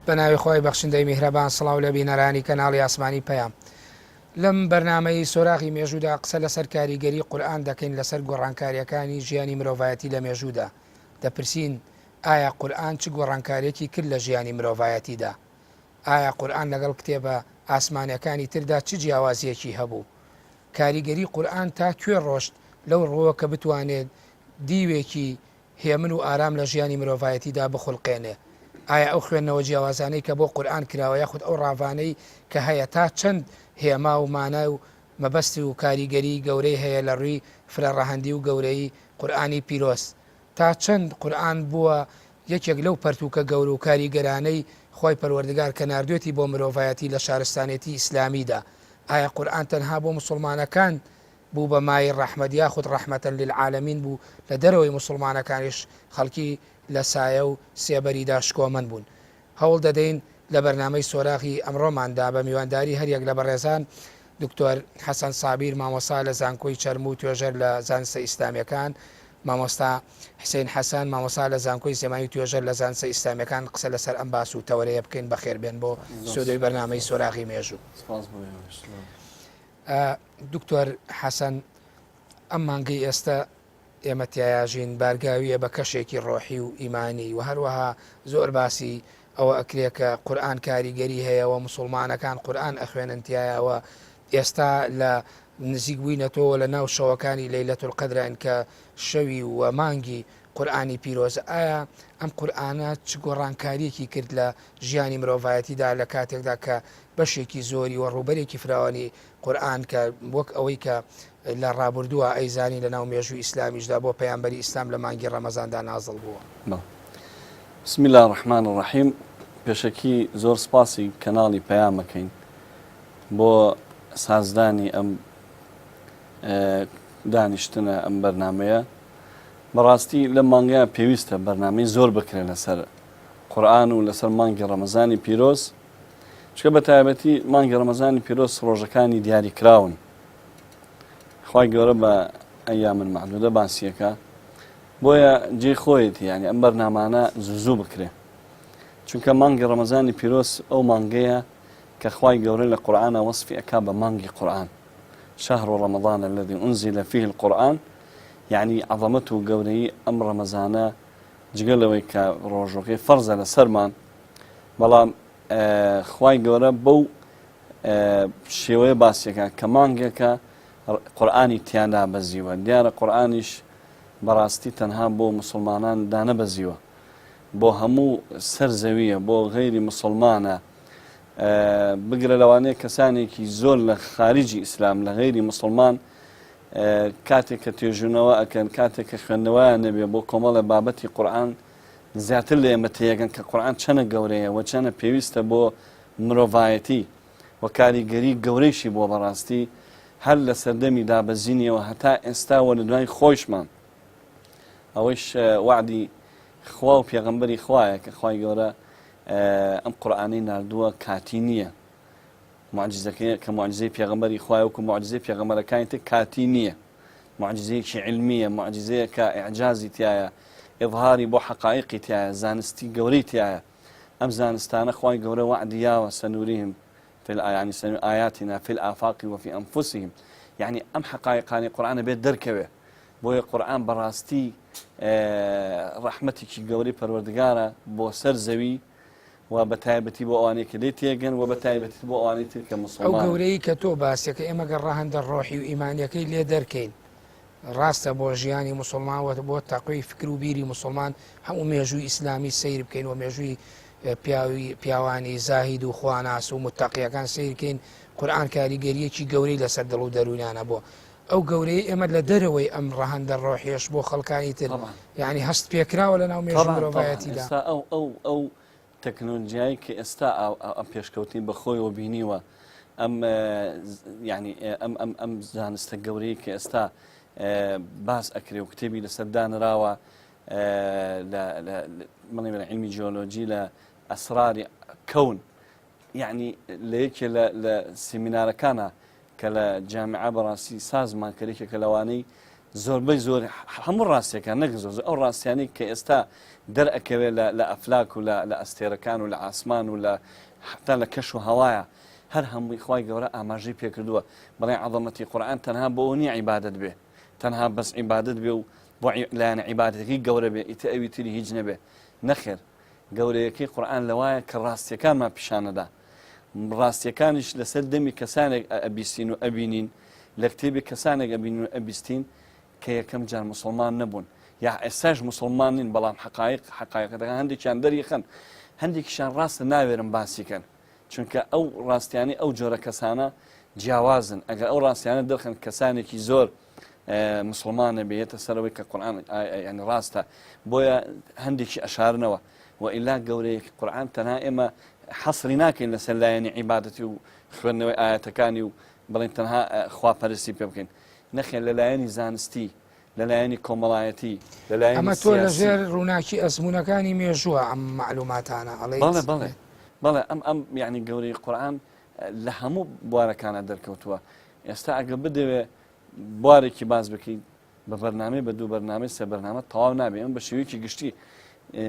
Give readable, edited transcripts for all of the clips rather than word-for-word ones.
بەناوی خۆی بەخشندەی میهرەبان سڵاو لە بینەرانی کەناڵی ئاسمانی پەیام. لەم بەرنامەی سۆراغی مێژوودا قسە لەسەر کاریگەری قورئان دەکەین لەسەر گۆڕانکاریەکانی ژیانی مرۆڤایەتی لە مێژوودا. دەپرسین ئایا قورئان چ گۆڕانکاریەکی کرد لە ژیانی مرۆڤایەتیدا؟ ئایا قورئان لەگەڵ کتێبە ئاسمانیەکانی تردا چ جیاوازیەکی هەبوو؟ کاریگەری قورئان تا کوێ ڕۆشت لەو ڕۆوە کە بتوانێت دیوێکی هێمن و ئارام لە ژیانی مرۆڤایەتیدا بخڵقێنێ؟ ئایا ئەو خوێندنەوە جیاوازانەی کە بۆ قورئان کراوە یاخود ئەو ڕاوانەی کە هەیە تا چەند هێما و مانە و مەبەستی و کاریگەری گەورەی هەیە لە ڕووی فرەڕەهەندی و گەورەی قورئانی پیرۆز، تا چەند قورئان بووە یەکێک لەو پەرتوکە گەورە و کاریگەرانەی خۆی پەروەردگار کە ناردوێتی بۆ مرۆڤایەتی لە شارستانێتی ئیسلامیدا؟ ئایا قورئان تەنها بۆ موسڵمانەکان بوو بە مای ڕەحمەت یاخود ڕەحمەتەن للعالەمین بوو لە دەرەوەی موسڵمانەکانیش خەڵکی لە سایە و سێبەریدا شکۆمەند بوون؟ هەوڵ دەدەین لە بەرنامەی سۆراغی ئەمڕۆماندا بە میوانداری هەریەک لە بەڕێزان دکتۆر حەسەن سابیر مامۆستا لە زانکۆی چەرم و توێژەر لە زانستە ئیسلامیەکان، مامۆستا حسین حەسەن مامۆستا لە زانکۆی سێمانی توێژەر لە زانستە ئیسلامیەکان قسە لەسەر ئەم باس و تەوەرەیە بکەین بەخێربێن بۆ سودەی بەرنامەی سۆراغی مێژوو. دکتۆر حەسەن، ئەم مانگەی ئێستا ئێمە تایاژین بارگاویە بە کەشێکی ڕۆحی و ئیمانی و هەروەها زۆر باسی ئەوە ئەکرێ کە قورئان کاریگەری هەیەەوە موسڵمانەکان قورئان ئەخوێننتیایەوە. ئێستا لە نزیک بووینەتەوە لە ناو شەوەکانی لەیلەتول قەدرن کە شەوی و مانگی قورئانی پیرۆزە. ئایا ئەم قورئانە چ گۆڕانکاریەکی کرد لە ژیانی مرۆڤایەتیدا لە کاتێکدا کە بەشێکی زۆری و ڕوبەرێکی فراوانی قورئان کە وەک ئەوەی کە لە ڕابردووە ئەیزانی لە ناو مێژووی ئیسلامیشدا بۆ پەیامبەری ئیسلام لە مانگی ڕەمەزاندا نازڵ بووە؟ بسم الله الرحمن الرحیم. پێشەکی زۆر سپاسی کەناڵی پەیامەکەین بۆ سازدانی ئەم دانیشتنە ئەم بەرنامەیە. بەڕاستی لە مانگەیە پێویستە بەرنامەی زۆر بکرێن لەسەر قورئان و لەسەر مانگی ڕەمەزانی پیرۆز، چکە بە تایبەتی مانگی ڕەمەزانی پیرۆز ڕۆژەکانی دیاریکراون. خوای گەورە بە ئەیامن معدودە باسیەکە، بۆیە جێی خۆیەتی یعنی ئەم بەرنامانە زوو بکرێ، چونکە مانگی ڕەمەزانی پیرۆز ئەو مانگەیە کە خوای گەورە لە قورئانە وەسفی ئەکا بە مانگی قورئان. شهر رمضان الذي أنزل فيه القرآن، يعني عظمته وقوري أم رمضان جگەلەوەی کە ڕۆژۆکەی فەرزە لە سەرمان، بەڵام خوای گەورە بەو شێوەیە باسیەکە کە مانگێکە قورئانی تیادا بەزیوە. دیارە قورئانیش بەڕاستی تەنها بۆ موسڵمانان دانەبەزیوە، بۆ هەموو سەر زەویە، بۆ غەیری موسڵمانە، بگرە لەوانەیە کەسانێکی زۆر لە خارجی ئیسلام لە غەیری موسڵمان کاتێک کە توێژونەوە ئەکەن، کاتێک کە خوێندنەوەیان نەبێ بۆ کۆمەڵە بابەتی قورئان زیاتر لە ئێمە تێگەن کە قورئان چەنە گەورەیە و چەنە پێویستە بۆ مرۆڤایەتی و کاریگەری گەورەیشی بۆ بەڕاستی هەر لە سەردەمی دابەزینیەوە هەتا ئێستاوە لە دوای خۆشمان. ئەوەش وعدی خوا و پێغەمبەری خوایە کە خوای گەورە ئەم قورئانەی ناردووە کاتی نییە. معجزەکەی کە معجزەی پێغەمبەری خوایە وەکو معجزەی پێغەمبەرەکانی تر کاتی نییە، معجزەیەکی علمیە، معجزەیە کە ئیعجازی تایە، ئیظهاری بۆ حەقایقی تایە، زانستی گەورەی تایە. ئەم زانستانە خوای گەورە وعدیاوە سەنوریهم يعني آياتنا في الآفاق وفي أنفسهم، يعني أم حقائقاني قرآن بيت دركوه بوي قرآن براستي رحمتك قوري پروردگارا بو سر زوي وبتايبتي بو اواني كديتيگن وبتايبتي بو اواني تلك مسلمان. او قوري كتو باسيك اما قراهند الروحي وايمانيك لي دركين راسته بۆ ژیانی مسلمان و بۆ تاقوی فکر و بیری مسلمان هەموو مێژووی ئیسلامی سیر بکەین و مێژووی پیاوانی زاهید و خواناس و متەقیەکان سیر بکەین. قورئان کاریگەریەکی گەورەی لەسەر دڵ و دەروونیانە بۆ ئەو گەورەی ئێمە لە دەرەوەی ئەم ڕەهەندە ڕۆحیەش بۆ خەڵکانی تر یعنی هەست پێکراوە لە ناو مێژووی مرۆڤایەتیدا. ئەو تەکنۆلۆژیایی کە ئێستا ئەم پێشکەوتنی بەخۆیەوە بینیوە، ئەم زانستە گەورەی کە ئێستا باس ئەکرێ و کتێبی لەسەر دانراوە لە علمی جیۆلۆجی لە ئەسراری کەون، یعنی لە یەکێ لە سیمینارەکانە کە لە جامعە بەڕاستی سازمان کەرێکێکە لەوانەی زۆربەی زۆر هەموو ڕاستیەکان نەک زۆر ئەو ڕاستیانی کە ئێستا دەرئەکەوێت لە ئەفلاک و لە ئەستێرەکان و لە ئاسمان و لە حتا لە کەش و هەوایە هەر هەمووی خی گەورە ئاماژەی پێکردووە بەڵێ عەظەمەتی قورئان تەنها بۆ نییە عیبادەت بێ تەنها بەس عیبادەت بێ و بۆ لایەنە عیبادەتەکەی گەورە بێ ئیتر ئەوی تری هیچ نەبێ نەخێر گەورەیەکەی قورئان لەوایە کە ڕاستیەکانمان پیشانەدا ڕاستیەکانیش لەسەر دەمی کەسانێک ئەبیستین و ئەبینین لە کتێبی کەسانێک ئەبین و ئەبیستین کە یەکەم جار مسلمان نەبوون یا ئێستاش مسلمان نین بەڵام حقایقەکان هەندێکیان دەریخەن هەندێکیشان ڕاستە ناوێرن باسیکەن چونکە ئەو ڕاستیانی ئەو جۆرە کەسانە جیاوازن ئەگەر ئەو ڕاستیانە دەرخن کەسانێکی زۆر مسلمانە بێتە سەرەوەی کە قورئان ینی ڕاستە بۆیە هەندێکی ئەشارنەوە وئیلا گەورەیەکی قورئان تەنها ئێمە حەسری ناکەین لەسەر لایەنی عیبادەتی و خوێندنەوەی ئاەتەکانی و بڵین تەنها خواپەرستی پێ بکەین نەخێن لە لایەنی زانستی لە لایەنی کۆمەڵایەتی لە لایەنی ئەمە تۆ لەژێر ڕووناکی ئەزمونونەکانی مێژووە ئەم معلوماتانە بەڵێ ئەم یعنی گەورەی قورئان لە هەموو بوارەکانە دەرکەوتووە ئێستا ئەگە بدەوێ بوارێکی باز بکەین بە بەرنامەی بە دوو بەرنامەی سێ بەرنامە تەواو نابێ ئەم بە شێوەیەکی گشتی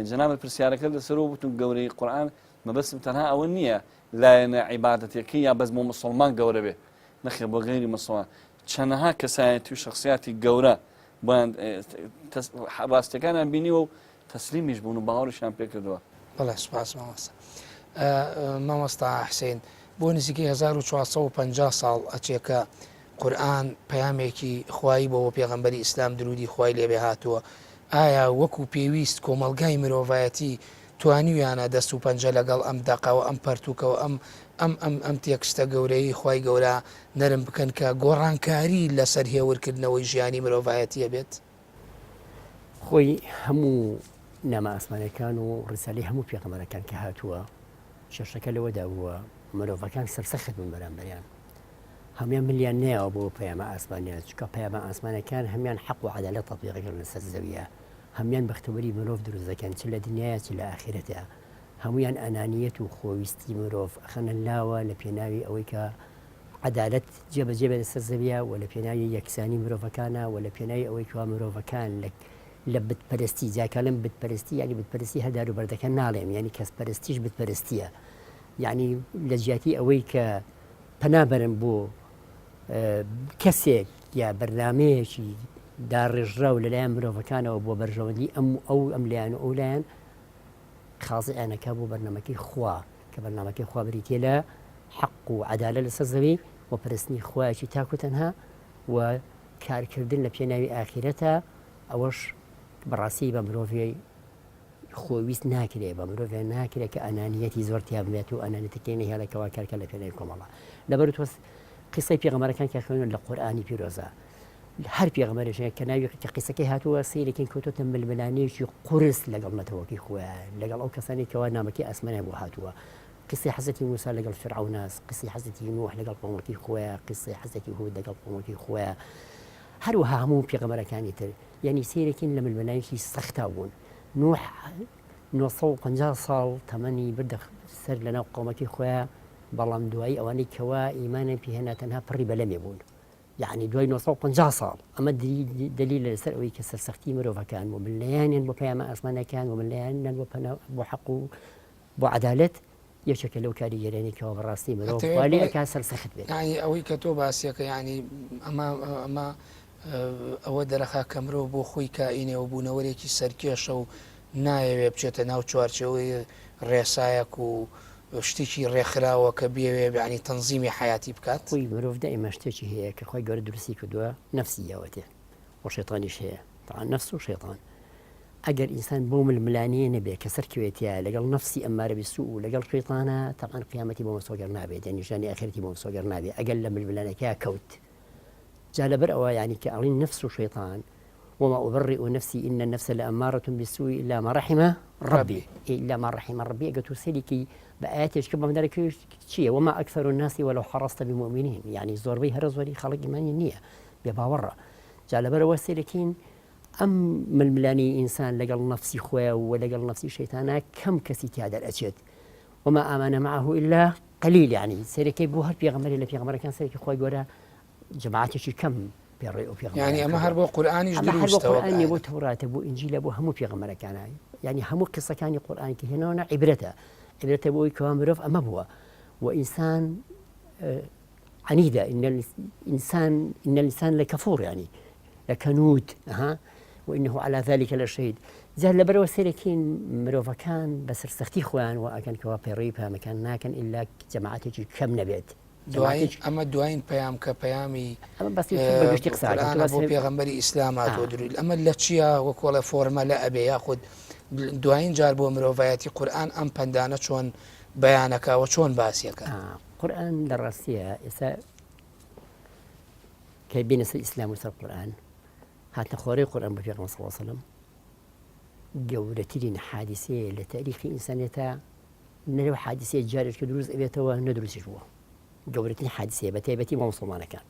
جەنابەت پرسیارەکە لەسەرەوە بوتون گەورەی قورئان مەبەستم تەنها ئەوە نییە لایەنە عیبادەتەکەی یا بەس بۆ مسلمان گەورە بێ نەخێ بۆ غەیری مسلمان چەندەها کەسایەتی و شخصیاتی گەورە بۆیان ڕاستیەکانیان بینیوە و تەسلیمیش بوون و باوەڕیشیان پێ کردووە. بەڵێ سوپاس مامۆستا. مامۆستا حسێن بۆ نزیکەی 1450 ساڵ ئەچێکە قورئان پەیامێکی خوایی بۆ پێغەمبەری ئیسلام درودی خوای لێبێ هاتووە ئایا وەکو پێویست کۆمەلگای مرۆڤایەتی توانیویانە دەست و پەنجە لەگەڵ ئەم دەقەوە ئەم پەرتوکەوە ئەم تێکستە گەورەی خوای گەورە نەرم بکەن کە گۆڕانکاری لەسەر هێورکردنەوەی ژیانی مرۆڤایەتیە بێت خۆی هەموو نامە ئاسمانەکان و ڕسالی هەموو پێغەمبەرەکان کە هاتووە شەشەکە لەوەدا بووە مرۆڤەکان سەرسەخت بوون بەرامبەریان هەمیان ملیان نەیەوە بۆ پەیامە ئاسمانیان چکە پەیامە ئاسمانەکان هەمیان حەق و عەدالەت تەطبیقەکەن لەسەر زەویە هەمیان بەختەوەری مرۆڤ دروست دەکەن چ لە دنیاە چ لە ئاخرەتە هەمویان ئەنانیەت و خۆویستی مرۆڤ ئەخەنە لاوە لە پێناوی ئەوەی کە عەدالەت جێبەجێ بێت لەسەر زەویە و لە پێناوی یەکسانی مرۆڤەکانە و لە پێناوی ئەوەی کەوا مرۆڤەکان لە بتپەرستی جاکەڵم بتپەرستی ینی بتپەرستی هەدار و بەردەکە ناڵێم ینی کەس پەرستیش بتپەرستیە یعنی لە جیاتی ئەوەی کە پەنابەرن بۆ کەسێک یا بەرنامەیەکی داڕێژرا و لەلایەن مرۆڤەکانەوە بۆ بەرژەوەندی ئەم لایەن و ئەو لایەن خازعیانەکە بۆ بەرنامەکەی خوا کە بەرنامەکەی خوا بریتێ لە حەق و عەدالەت لەسەر زەوی و پەرستنی خوایەکی تاک و تەنها و کارکردن لە پێناوی ئاخرەتە ئەوەش بەڕاستی بە مرۆڤی خۆویست ناکرێ بە مرۆڤێ ناکرێت کە ئەنانیەتی زۆر تیاب بێت و ئەنانەتەکەی نەهێڵێکەوە کارکە لە پێناوی کۆمەڵە لەبەر تۆ قسەی پێغەمبەرەکان کە خوێنن لە قورئانی پیرۆزە هەر پێغەمبەرێک کە ناوی کە قسەکەی هاتووە سیرێکین کەوتۆتە ململانەیەکی قورس لەگەڵ نەتەوەکی خۆیان لەگەڵ ئەو کەسانی کەوا نامەکەی ئاسمانیان بۆ هاتووە قسەی حەزەتی موسا لەگەڵ فیرعەوناس قسەی حەزەتی نوح لەگەڵ قەومەکەی خۆیان قسەی حەزەتی هود لەگەڵ قەومەکەی خۆیان هەروەها هەموو پێغەمبەرەکانی تر یعنی سیرێکین لە ململانێکی سەختا بوون نوح 950 ساڵ تەمەنی بردە سەر لەناو قەومەکەی خۆیان بەڵام دوایی ئەوانەی کەوا ئیمانیان پێهێنا تەنها پڕی بەلەمێ بوون یعنی دوای 950 ساڵ ئەمە دلیل لەسەر ئەوەی کە سەرسەختی مرۆڤەکان و ملایەنیان بۆ پەیامە ئاسمانەکان و ملایەنیان بۆ حەق و بۆ عەدالەت یەکێکە لەو کاریگەرانێکەوە بەڕاستی مرۆڤ خوا ئەکا سەرسەخت بێت ئەوەی کە تۆ باسیەکە ینی ئەمە ئەوە دەرەخا کە مرۆڤ بۆ خۆی کائینەوە بوونەوەرێکی سەرکێشە و نایەوێ بچێتە ناو چوارچەوەی ڕێسایەک و شتێکی ڕێکخراوە کە بێوێ ینی تەنزیمی حیاتی بکات خۆی مرۆڤ دائیما شتێکی هەیە کە خۆی گەورە دروستی کردووە نەفسی یاوەتێ و شەیطانیش هەیە طبعا نەفس و شەیطان ئەگەر ئینسان بۆ ململانەیە نەبێ کە سەرکەوێتیە لەگەڵ نەفسی ئەمارە بسوء و لەگەڵ شەیطانە طبعا قیامەتی بۆ مەسۆگەر نابێت یعنی ژانی ئاخرەتی بۆ مەسۆگەر نابێت ئەگەر لە ململانەکەیە کەوت جا لەبەر ئەوە یعنی کە ئەڵین نەفس و شەیطان وما أبرئ نفسي إن النفس لأمارة بالسوء إلا ما رحم ربي إلا ما رحم ربي قلت سيليكي بآياتش كما ذلك شيء وما أكثر الناس ولو حرصت بمؤمنين يعني زور بي هرزوري خلق إيماني النية بباورة جعل برا سيليكين أم ململاني إنسان لقل نفسي خويا ولقل نفسي شيطانا كم كسيتي هذا الأشد وما آمن معه إلا قليل يعني سيليكي بوهر بيغمر إلا بيغمر كان سيليكي خويا جماعتي كم پێڕێ و پێغەمبەرەکە یعنی ئەمە هەر بۆ قورئانیش ئەمە هەر بۆ دروستە قورئان بۆ تەوراتە بۆ ئینجیلە بۆ هەموو پێغەمبەرەکانە یعنی هەموو قسەکانی قورئان کە هێناوە عیبرەتە بۆی کەوا مرۆڤ ئەمە بووە وئینسان عنيدة إن الإنسان لكفور يعني لكنود وإنه على ذلك لشهيد زال لبرو سيركين مروفا كان بس سختي خوان وأكن كوا بيريبها مكان ناكن إلا جماعتي كم نبيت دوائن أما دوائن بيام كبيامي أما بس بقشتي قصة أنا بو بيغمبري إسلامات ودري أما لتشيا وكولا فورما لا أبي ياخد دوائن جار بو مروفاياتي قرآن أم بندانة شون بيانك وشون باسيك قرآن دراسية إسا كي بين الإسلام وسر القرآن هات خوري قرآن بفيق صلى الله عليه وسلم جورتين حادثة لتاريخ إنسانيته نلو حادثة جارج كدروز إبيتوا ندرس جوا جورتين حادثة بتي مسلمانة كان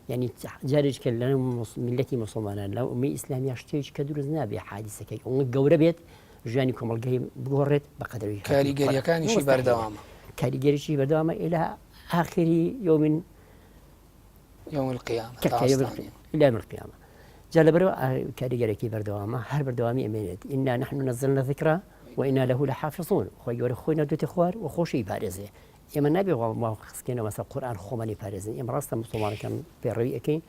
يعني جارج كلنا ملتي مسلمانة لو مي إسلامي أشتيج كدروز نابي حادثة كي جورة بيت جانيكم الجاي بقرت بقدر كاريجريا كان شيء بردوامه كاريجري بردوامه إلى آخر يوم القيامة إلى يوم القيامة جل برو كاريجري كي بردوامه هر بردوامي أمينت إنا نحن نزلنا الذكرى وإنا له لحافظون خوي خوينا دوت إخوار وخوشي بارزة إما النبي ما خسكينا مثلا القرآن خومني بارزة إما راستا مسلمان كان بيروي أكين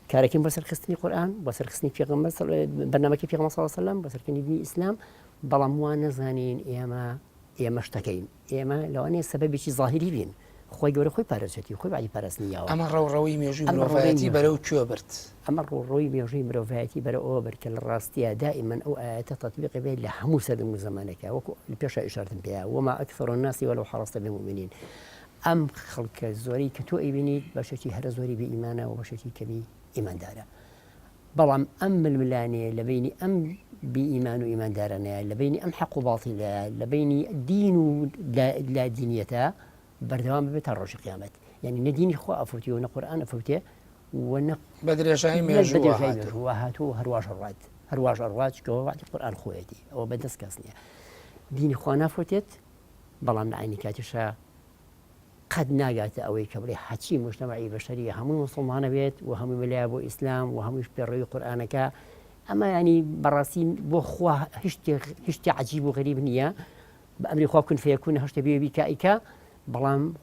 كاركين بس الخصني قرآن بس الخصني في غمس برنامج في غمس صلى الله عليه وسلم بس الكني دين الإسلام بلاموان زانين إما اشتكين إما لو أنا السبب شيء ظاهري بين خوي جوري خوي بارزتي خوي بعدي بارزني أما روي ميجي مروفاتي برو تشوبرت أما روي ميجي مروفاتي برو أوبر كالراستيا دائما أو تطبيق به لحموسة بمزمانك وكو البيشة إشارة بها وما أكثر الناس ولو حرصت بالمؤمنين أم خلق الزوري كتو إبني بشتي هر زوري بإيمانه وبشتي كبي إيمان دارا بلام أم الملاني لبيني أم بإيمان وإيمان دارنا لبيني أم حق باطلا لبيني دين لا دينيته بردوام بتروج قيامت يعني نديني خو أفوتي ونقرآن أفوتي بدر شاي ميجوا هاتو هرواج الرواج كوا بعد القرآن خويتي أو بدس كاسنيا ديني خوانا فوتت بلام عيني كاتشا قد ناقات أوي كبري حتشي مجتمعي بشري هم مسلمان بيت وهم ملياب وإسلام وهم يشبروا قرآنك أما يعني براسين بخوا هشتي عجيب وغريب نية بأمر خواب كن فيكون هشتي بي بكائك بلام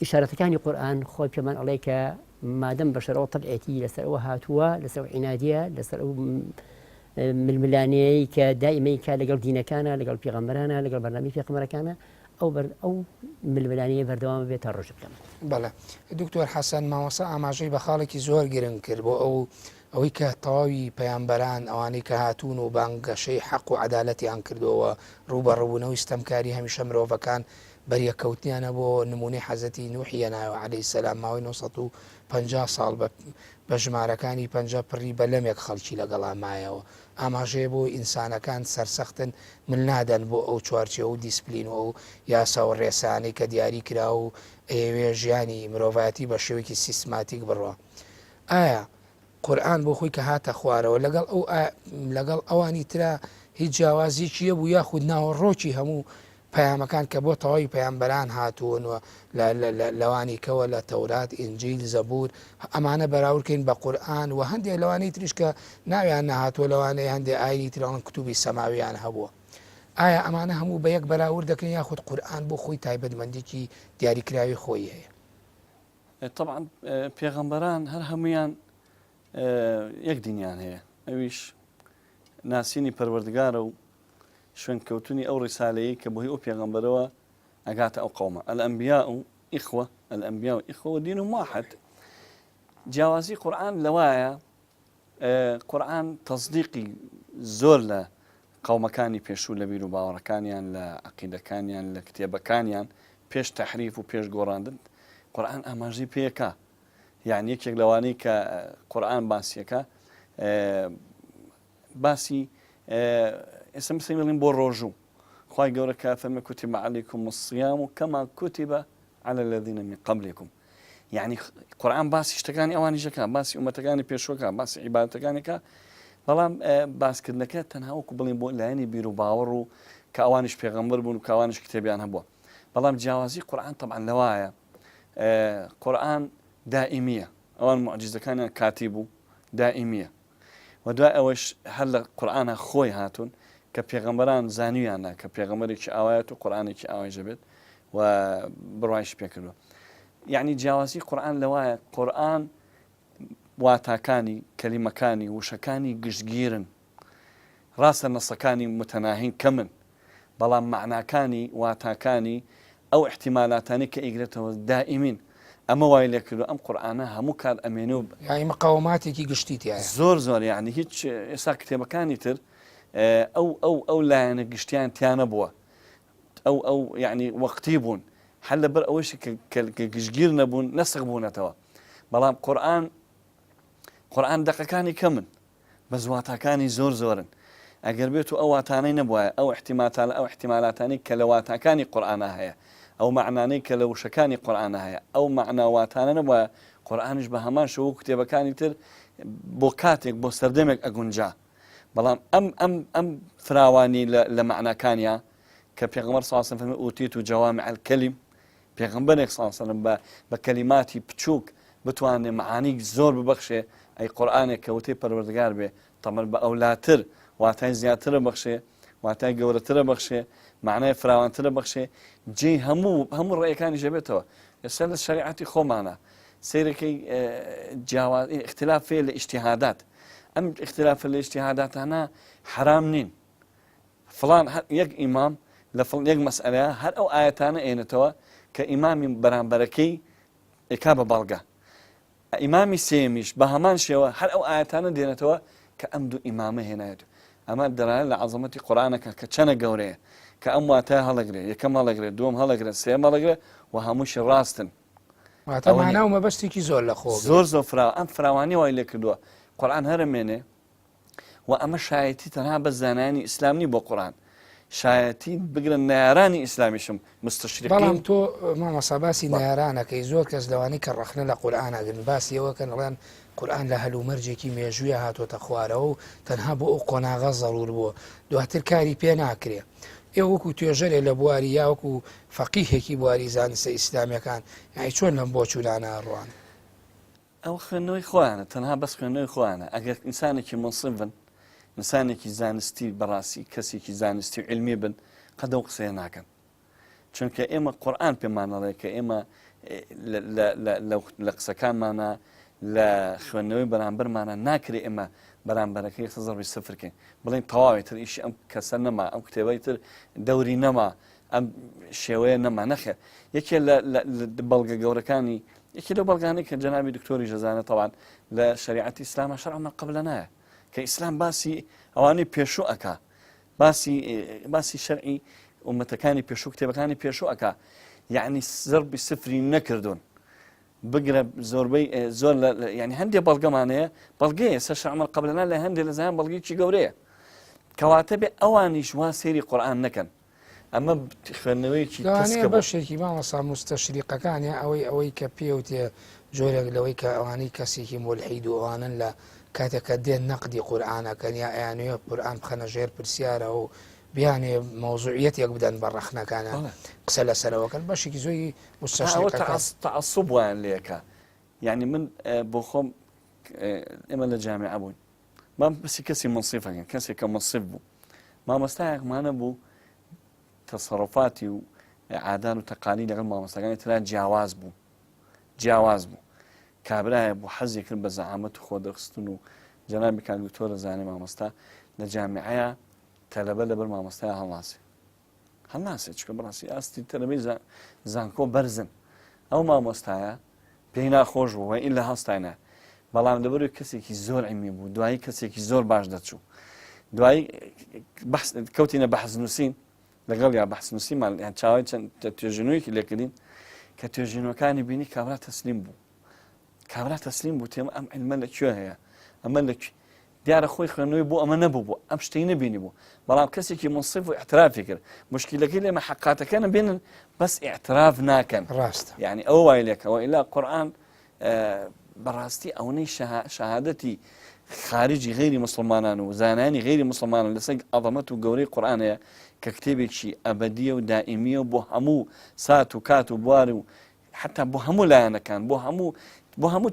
إشارة كان قرآن خواب كمان عليك ما دام بشر طبيعتي لسروا هاتوا لسروا عنادية لسروا من الملاني كدائما لقل دينا كان لقل بيغمرانا لقل برنامج بيغمرا كان أو من الملانية بردوام بيت الرجل كمان. بلى دكتور حسن ما وصى مع جيب خالك زور جرين كربو أو كطاوي بيانبران أو أني كهاتون وبانق شيء حق وعدالتي عن كردو وروبا روبنا واستمكاري هم شمرو فكان بريا كوتني أنا بو نموني حزتي نوحي أنا عليه السلام ما وينوصتو 50 ساڵ بە ژمارەکانی 50 پڕی بە لەمێک خەڵکی لەگەڵا مایەوە ئاماژەیە بۆ ئینسانەکان سەرسەختن من نادەن بۆ ئەو چوارچێ و دیسپلین و یاسا و ڕێسانەی کە دیاری کرا و ئێوێ ژیانی مرۆڤایەتی بە شێوەیەکی سیستماتیک بڕوە ئایا قورئان بۆ خۆی کە هاتە خوارەوە لەگەڵ ئەوانی ترا هیچ جیاوازیی بوو یاخود ناوەڕۆکی هەموو پەیامەکان کە بۆ تەواوی پەیامبەران هاتوون و لەوانی کەوە لە تەورات ئینجیل زەبور ئەمانە بەراوردکەین بە قورئان و هەندێک لەوانەی تریش کە ناویان نەهاتووە لەوانەیە هەندێک ئاینی ترەوەن کتوبی سەماویان هەبووە ئایا ئەمانە هەموو بە یەک بەراورد دەکەن یاخود قورئان بۆ خۆی تایبەتمەندێکی دیاریکراوی خۆی هەیە طبعا پێغەمبەران هەر هەمویان یەک دینیان هەیە ئەویش ناسینی پەروەردگارە و شوێن کەوتنی ئەو ڕیسالەیە کە بۆهی ئەو پێغەمبەرەوە ئەگاتە ئەو قەومە الأنبياء إخوة ودينهم واحد جیاوازی قورئان لەوایە قورئان تەصدیقی زۆر لە قەومەکانی پێشوو لە بیر و باوەڕەکانیان لە عەقیدەکانیان لە کتێبەکانیان پێش تەحریف و پێش گۆڕاندن قورئان ئاماژەی پێیەکا یعنی یەکێک لەوانەی کە قورئان باسیەکە باسی ئێستا مثلین بۆ ڕۆژوو خوای گەورە کە فەرمێ كتب عليكم الصيام كما كتب على الذين من قبلكم يعني قورئان باسی شتەکانی ئەوانیشەکە باسی ئومەتەکانی پێشوەکە باسی عیبادەتەکانێکە بەڵام باسکردنەکە تەنها وەکو بڵێن بۆ لایەنی بیر و باوەڕ و کە ئەوانیش پێغەمبەر بوون و کە ئەوانیش کتێبیان هەبووە بەڵام جیاوازی قورئان طبعا لەوایە قورئان دائیمیە ئەوان معجزەکانیان کاتی بوو دائیمیە و دوای ئەوەش هەر لە قورئانە خۆی هاتوون کە پێغەمبەران زانیویانە کە پێغەمبەرێکی ئاوایەت و قورئانێکی ئاوایژە بێت و بڕوایش پێکردووە. یعنی جیاوازی قورئان لەوایە قورئان واتاکانی کەلیمەکانی وشەکانی گشتگیرن، ڕاستە نەسەکانی متەناهین کەمن، بەڵام معناکانی واتاکانی ئەو احتیمالاتانی کە ئیگرێتەوە دائیمین. ئەمە وای لێ کردو ئەم قورئانە هەموو کات ئەمێنێ و یعنی مقاوماتێکی گشتی تایە زۆر یعنی هیچ ئێستا کتێبەکانی تر ئەو لایەنە گشتیان تیانە بووە، ئەو یعنی وەقتی بوون هەر لەبەر ئەوەشی کە گشتگیر نەبوون نەسخ بوونەتەوە. بەڵام قورئان دەقەکانی کەمن بە زواتاکانی زۆرن. ئەگەر بێت و ئەو واتانەی نەبووە ئەو احتیمالاتانی کە لە واتاکانی قورئانە هەیە، ئەو معنانەی کە لە وشەکانی قورئانە هەیە، ئەو معناواتانە نەبووە قورئانش بە هەمان شەوە کتێبەکانی تر بۆ کاتێک بۆ سەردەمێک ئەگونجا. بەڵام ئەم فراوانی لە معناکانیە کە پێغەمبەر صلی الله علیه و سلم ئوتیت و جەوامع الکەلیم، پێغەمبەرێک صلی الله علیه و سلم بە کەلیماتی بچووک بتوانێت معانی زۆر ببەخشێ. ئەی قورئانێک کە وتەی پەروەردگار بێ تەمەن بە ئەولاتر واتای زیاترە بەخشێ، واتای گەورەترە بەخشێ، معنای فراوانترە بەخشێ، جێ هەموو ڕێیەکانی ژەبێتەوە. ئێستا لە شەریعەتی خۆمانە سیرەکەی اختلاف فێ لە ئیجتیهادات، ئەم اختلاف لە ئیجتیهاداتانە حرام نین. فڵان یەک ئیمام لە یەک مەسئلەیە هەر ئەو ئاەتانە ئێنێتەوە کە ئیمامی بەرامبەرەکەی ئێکا بە بەڵگە، ئیمامی سێمیش بە هەمان شێوە هەر ئەو ئاەتانە دێنێتەوە کە ئەم دوو ئیمامە هێنایەت. ئەمە دەرایە لە عەزەمەتی قورئانەکە کە چەنە گەورەیە کە ئەم واتای هەڵەگرێ، یەکەم هەڵەگرێ، دووەم هەڵەگرێ، سێم هەڵەگرێ و هەمووشی ڕاستن. واتە مانا و مەبەستێکی زۆر لە خۆ زۆر فراوان. ئەم فراوانی وای لێ کردووە قورئان هەرمێنێ و ئەمە شایەتی تەنها بە زانایانی ئیسلام نی بۆ قورئان، شایەتی بگرن نارانی ئیسلامیشم مستەشریقین. بەڵام تۆ مامەسا باسی نارانەکەی زۆر کەس لەوانی کە ڕەخنە لە قورئانەگرن باسی ئەوەکەن ڵێن قورئان لە هەلومەرجێکی مێژوویە هاتوۆتە خوارەوە و تەنها بۆ ئەو قۆناغە زەڕور بووە، دواتر کاری پێ ناکرێ. ئێوە وەکو توێژەرێ لە بواری یا وەکو فەقیهێکی بواری زانستە ئیسلامیەکان یعنی چۆن لەم بۆ چوونانە ڕوان؟ ئەو خوێندنەوەی خۆیانە، تەنها بەس خوێندنەوەی خۆیانە. ئەگەر ئینسانێکی منصفن، ئینسانێکی زانستی بەڕاستی کەسێکی زانستی و علمی بن قەدە و قسەیە ناکەن. چونکە ئێمە قورئان پێمانەڵێ کە ئێمە لە قسەکانمانە لە خوێندنەوەی بەرامبەرمانە ناکرێ ئێمە بەرامبەرەکەی زەڕبی سفرکەین بڵین تەواوی تر ئیشی ئەم کەسە نەما، ئەم کتێبەی تر دەوری نەما، ئەم شێوەیە نەما. نەخێر یەکێ لە بەڵگە گەورەکانی یەکی لەو بەڵگانەی کە جەنابی دکتۆری ژەزانە تەوان لە شەریعەتی ئیسلامە شەرع مە قەبلە نایە کە ئیسلام باسی ئەوانەی پێشوو ئەکا، باسی شەرعی ئومەتەکانی پێشوو کتێبەکانی پێشوو ئەکا، یعنی زەربی سفری نەکردوون. بگرە زۆربەی زۆر ینی هەندێک بەڵگەمانەیە بەڵگەیە سە شەرع مە قەبلە لە هەندێک لە زایان بەڵگەیەکی گەورەیە کەواتە بێ ئەوانیش وا سێری قورئان نەکەن. ئەمە خوێندنەوەیکی لەوانەیە بەشێکی مامەسا مستەشریقەکانە ئەوەی کە پێوتێ جۆرێک لەوەی کە ئەوانەی کەسێکی مولحید و ئەوانن لە کاتێککە دێن نەقدی قورئانەکەن یا ئەیانوێ قورئان بخەنە ژێر پرسیارە و بیانێ مەوزوعیەتێک بدەن بە ڕەخنەکانە قسە لەسەرەوەکەن بەشێکی زۆری مستەشریقەکان تەعەسسوب وایان لێکە. یعنی من بۆ خۆم ئێمە لە جامعە بووین، مام بەسی کەسی منصیفەکەن، کەسێک کە منصیف بوو، مامۆستایەکمانە بوو تەسەڕوفاتی و عادات و تەقالی لەگەڵ مامۆستاکانی ترا جیاواز بوو. کابرایە بوو حەزی کرد بە زەعامەت و خۆ دەرخستن و جەنابی کاک دکتۆر زانێ مامۆستا لە جامعەیە تەلەبە لەبەر مامۆستای هەڵناسێ چکە بڕاستی ئاستی تەلەبەی زانکۆ بەرزن. ئەو مامۆستایە پێی ناخۆش بوو وە ئیلا هەستاینە، بەڵام لەبەروی کەسێکی زۆر علمی بوو، دوایی کەسێکی زۆر باش دەچوو، دوایی کەوتینە بەحث نووسین لەگەڵ یا بەحث نووسیمان یان چاوای چەند توێژینەوەیەکی لێکردین کە توێژینەوەکانی بینی کابرا تەسلیم بوو تێمە ئەم علمە لەکوێ هەیە، ئەمە لەکوێ دیارە خۆی خوێندنەوەی بوو ئەمە نەبوو ئەم شتەی نەبینی بوو، بەڵام کەسێکی منصیف و اعترافی کرد. مشکلەکەی لێمە حقاتەکانە بینن بەس اعتراف ناکەن. ڕاستە یعنی ئەوە وای لێکەوە ئیلا قورئان بەڕاستی ئەوەی شەهادەتی خارجی غیری مسلمانان و زانانی غیری مسلمانان لەسەر عەظەمەت و گەورەی قورئانەیە کە کتێبێکی ئەبەدیە و دائیمیە و بۆ هەموو سات و کات و بوار و حتا بۆ هەموو لایەنەکان، بۆ هەموو بۆ هەموو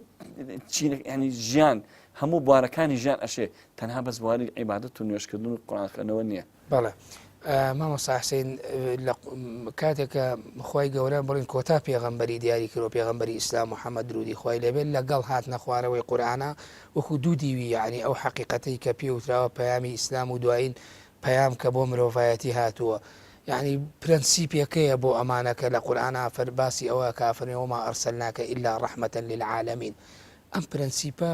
ینی ژیان هەموو بوارەکانی ژیان ئەشێ تەنها بەس بواری عیبادەت و نوێشکردن و قوڕانخوێنەوە نییە. بەڵێ مامۆستا حسین لە کاتێکە خی گەورە بڵین کۆتا پێغەمبەری دیاری کرۆ پێغەمبەری ئیسلام محەممەد درودی خی لێبێت لەگەڵ هات نەخوارەوەی قورآانە وەکو دوو دیوی یعنی ئەو حقیقەتەی کە پێوتراوە پەیامی ئیسلام و دوایین پەیام کە بۆ مرۆڤایەتی هاتووە یعنی پرەنسیپەکەیە بۆ ئەمانەکە لە قورآانە فەرباسی ئەوە کافرنەوەما ئەرسەلناکە ئیلا ڕەحمەتە للعالەمین ئەم پرەنسیپە